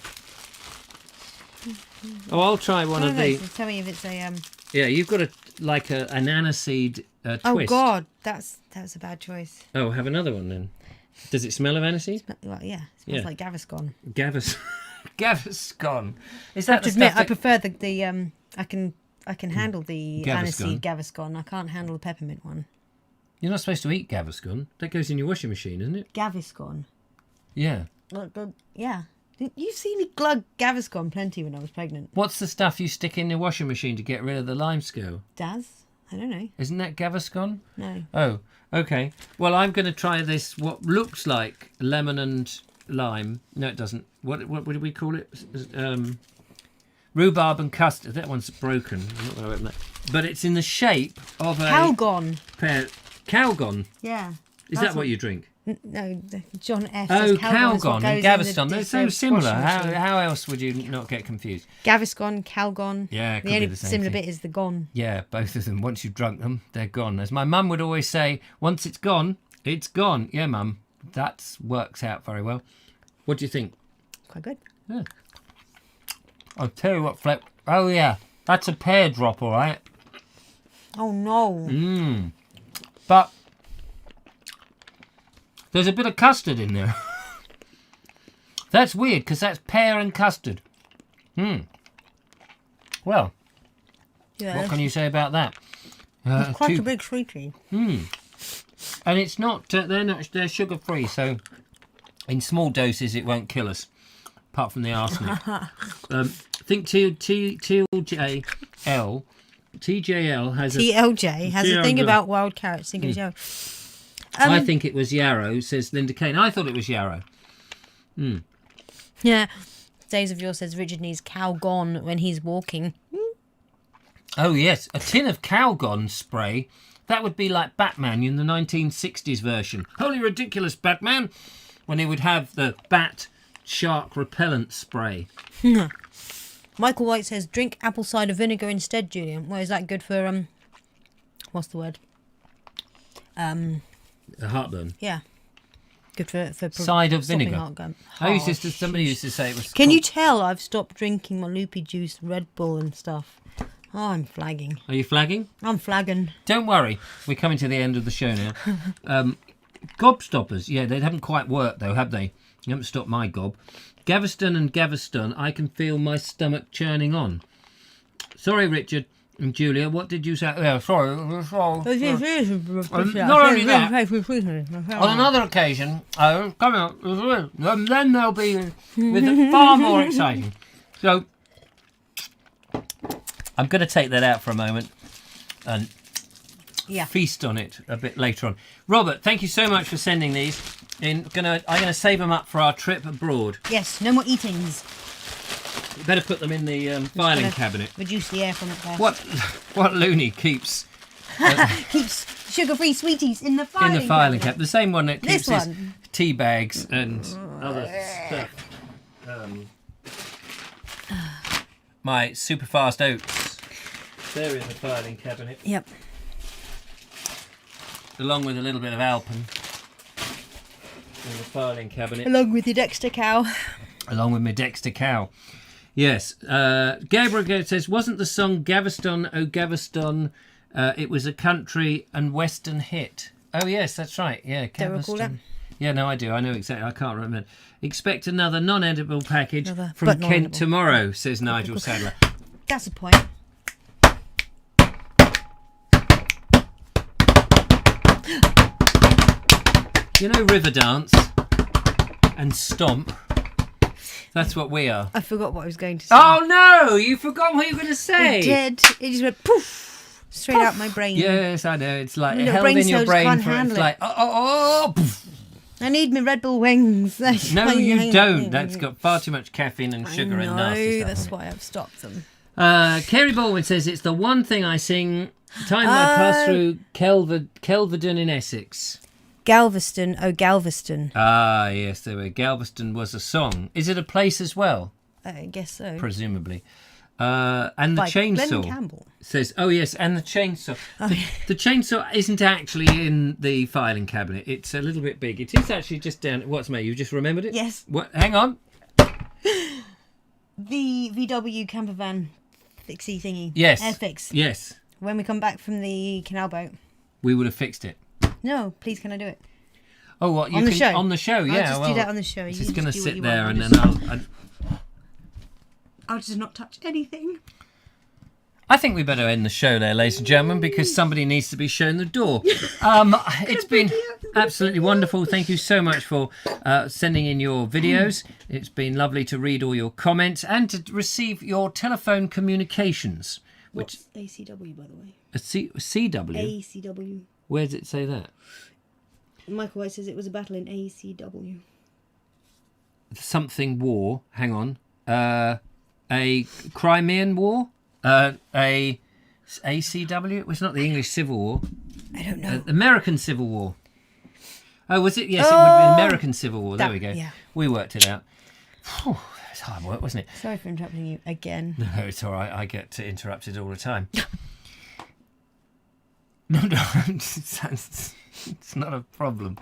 Oh, I'll try one of the. Tell me if it's a Yeah, you've got an aniseed twist. Oh God, that's a bad choice. Oh, have another one then. Does it smell of aniseed? Well, yeah, it smells Yeah. like Gaviscon. Gaviscon. Is I that have the to admit, stuff I that... prefer the I can handle the Gaviscon. aniseed Gaviscon. I can't handle the peppermint one. You're not supposed to eat Gaviscon. That goes in your washing machine, isn't it? Gaviscon. Yeah. Yeah. You've seen me glug Gaviscon plenty when I was pregnant. What's the stuff you stick in the washing machine to get rid of the lime scale? Daz? I don't know. Isn't that Gaviscon? No. Oh, okay. Well, I'm going to try this, what looks like lemon and lime. No, it doesn't. What do we call it? Rhubarb and custard. That one's broken. I'm not going to open that. But it's in the shape of a... Calgon. Pear. Calgon? Yeah. Is that what you drink? No, John F. Oh, says Calgon is what Calgon and goes in Gaviscon. the They're so dishwasher similar. machine. How else would you not get confused? Gaviscon, Calgon. Yeah, it could the only be the same similar thing. bit is the gone. Yeah, both of them. Once you've drunk them, they're gone. As my mum would always say, once it's gone, it's gone. Yeah, mum, that works out very well. What do you think? Quite good. Yeah. I'll tell you what, Flip. Oh, yeah, that's a pear drop, all right. Oh no. But there's a bit of custard in there. That's weird, because that's pear and custard. Well, Yeah. what can you say about that? It's quite a big sweetie. And it's not, they're sugar free, so in small doses it won't kill us, apart from the arsenic. I think TJL has TLJ has a thing TLJ. about wild carrots. Think of Joe. I think it was yarrow, says Linda Kane. I thought it was yarrow. Yeah. Days of Yore says Richard needs Calgon when he's walking. Oh, yes, a tin of Calgon spray. That would be like Batman in the 1960s version. Holy ridiculous, Batman! When he would have the bat shark repellent spray. Michael White says drink apple cider vinegar instead, Julian. Well, is that good for what's the word? A heartburn. Yeah. Good for Cider stopping vinegar. heartburn. Somebody used to say it was. Can you tell I've stopped drinking my loopy juice, Red Bull and stuff? Oh, I'm flagging. Are you flagging? I'm flagging. Don't worry, we're coming to the end of the show now. Gobstoppers, yeah, they haven't quite worked though, have they? You haven't stopped my gob. Gaviston and Gaviston, I can feel my stomach churning on. Sorry, Richard and Julia, what did you say? Yeah, sorry. Not only that, on another occasion, I was coming up, and then they'll be with it far more exciting. So I'm going to take that out for a moment and feast on it a bit later on. Robert, thank you so much for sending these. I'm gonna save them up for our trip abroad. Yes, no more eatings. You better put them in the filing cabinet. Reduce the air from it there. What loony keeps keeps sugar-free sweeties in the filing cabinet? The same one that keeps This his one. tea bags and other stuff. My super fast oats. They're in the filing cabinet. Yep. Along with a little bit of Alpen in the filing cabinet. Along with your Dexter cow. Along with my Dexter cow. Yes. Gabriel says, wasn't the song Gaveston, oh Gaveston, it was a country and western hit. Oh, yes, that's right. Yeah, Don't recall that. Yeah, no, I do. I know exactly. I can't remember. Expect another non-edible package Another, from but Kent non-edible. tomorrow, says Nigel Sadler. That's a point. You know River Dance and Stomp? That's what we are. I forgot what I was going to say. Oh, no! You forgot what you were going to say! I did. It just went poof! Straight out my brain. Yes, I know. It's like Little held brain in your cells brain can't for it's handle like, poof. I need my Red Bull wings. No, you don't. That's got far too much caffeine and sugar and nasty stuff. That's why I've stopped them. Kerry Baldwin says, it's the one thing I sing time I pass through Kelvedon in Essex. Galveston, oh Galveston. Ah, yes, there we go. Galveston was a song. Is it a place as well? I guess so. Presumably. And the By chainsaw Glenn Campbell. says, oh yes, and the chainsaw. The chainsaw isn't actually in the filing cabinet. It's a little bit big. It is actually just down. What's mate? You just remembered it? Yes. What? Hang on. The VW camper van fixie thingy. Yes. Airfix. Yes. When we come back from the canal boat. We would have fixed it. No, please, can I do it? Oh, what? You On the can, show. On the show, I'll yeah. just do that on the show. It's You just just going to do what sit you there want. and then I'll just not touch anything. I think we better end the show there, ladies and gentlemen, because somebody needs to be shown the door. It's been absolutely wonderful. Thank you so much for sending in your videos. It's been lovely to read all your comments and to receive your telephone communications. What's ACW, by the way? CW? ACW. Where does it say that? Michael White says it was a battle in ACW. Something war. Hang on. A Crimean War? A ACW? It was not the English Civil War. I don't know. American Civil War. Oh, was it? Yes, it would be American Civil War. There we go. Yeah. We worked it out. Whew, that was hard work, wasn't it? Sorry for interrupting you again. No, it's all right. I get interrupted all the time. No, it's not a problem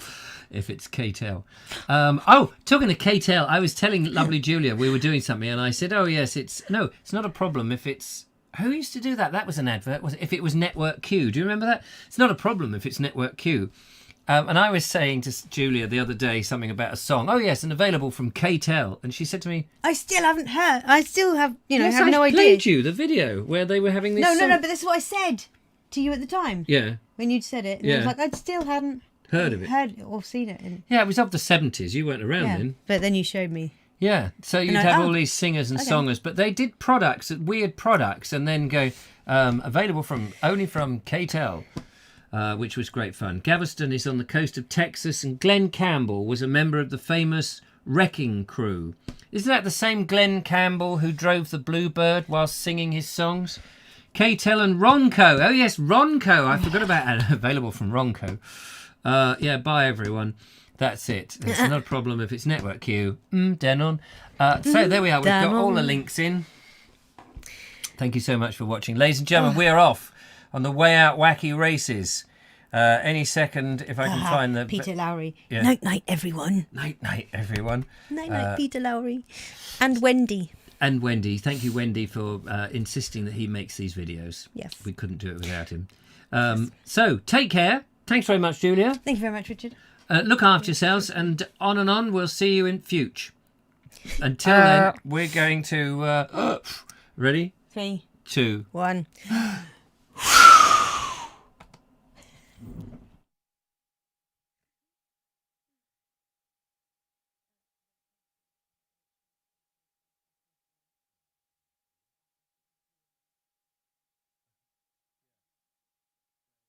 if it's K-Tel. Talking to K-Tel, I was telling lovely Julia we were doing something, and I said, oh, yes, it's not a problem if it's... Who used to do that? That was an advert, was it? If it was Network Q. Do you remember that? It's not a problem if it's Network Q. And I was saying to Julia the other day something about a song. Oh, yes, and available from K-Tel. And she said to me... I still haven't heard. I still have, yes, have no I idea. played you the video where they were having this song. No, but this is what I said to you at the time. Yeah. When you'd said it. And I was like, I still hadn't heard of it. Heard or seen it. Yeah, it was of the 70s. You weren't around then. But then you showed me. Yeah, so you'd have all these singers and songers, but they did weird products, and then go available only from K-Tel, which was great fun. Galveston is on the coast of Texas, and Glenn Campbell was a member of the famous Wrecking Crew. Isn't that the same Glenn Campbell who drove the Bluebird whilst singing his songs? K-Tel and Ronco. Oh yes, Ronco. I forgot about that. Available from Ronco. Bye everyone. That's it. It's not a problem if it's Network Q. Denon. So there we are. We've got all the links in. Thank you so much for watching. Ladies and gentlemen, we're off on the Way Out Wacky Races. Any second, if I can find the... Peter Lowry. Yeah. Night-night, everyone. Night-night, everyone. Night-night, Peter Lowry. And Wendy. And Wendy. Thank you, Wendy, for insisting that he makes these videos. Yes. We couldn't do it without him. So, take care. Thanks very much, Julia. Thank you very much, Richard. Look after yourselves, and on. We'll see you in future. Until then, we're going to... ready? 3, 2, 1.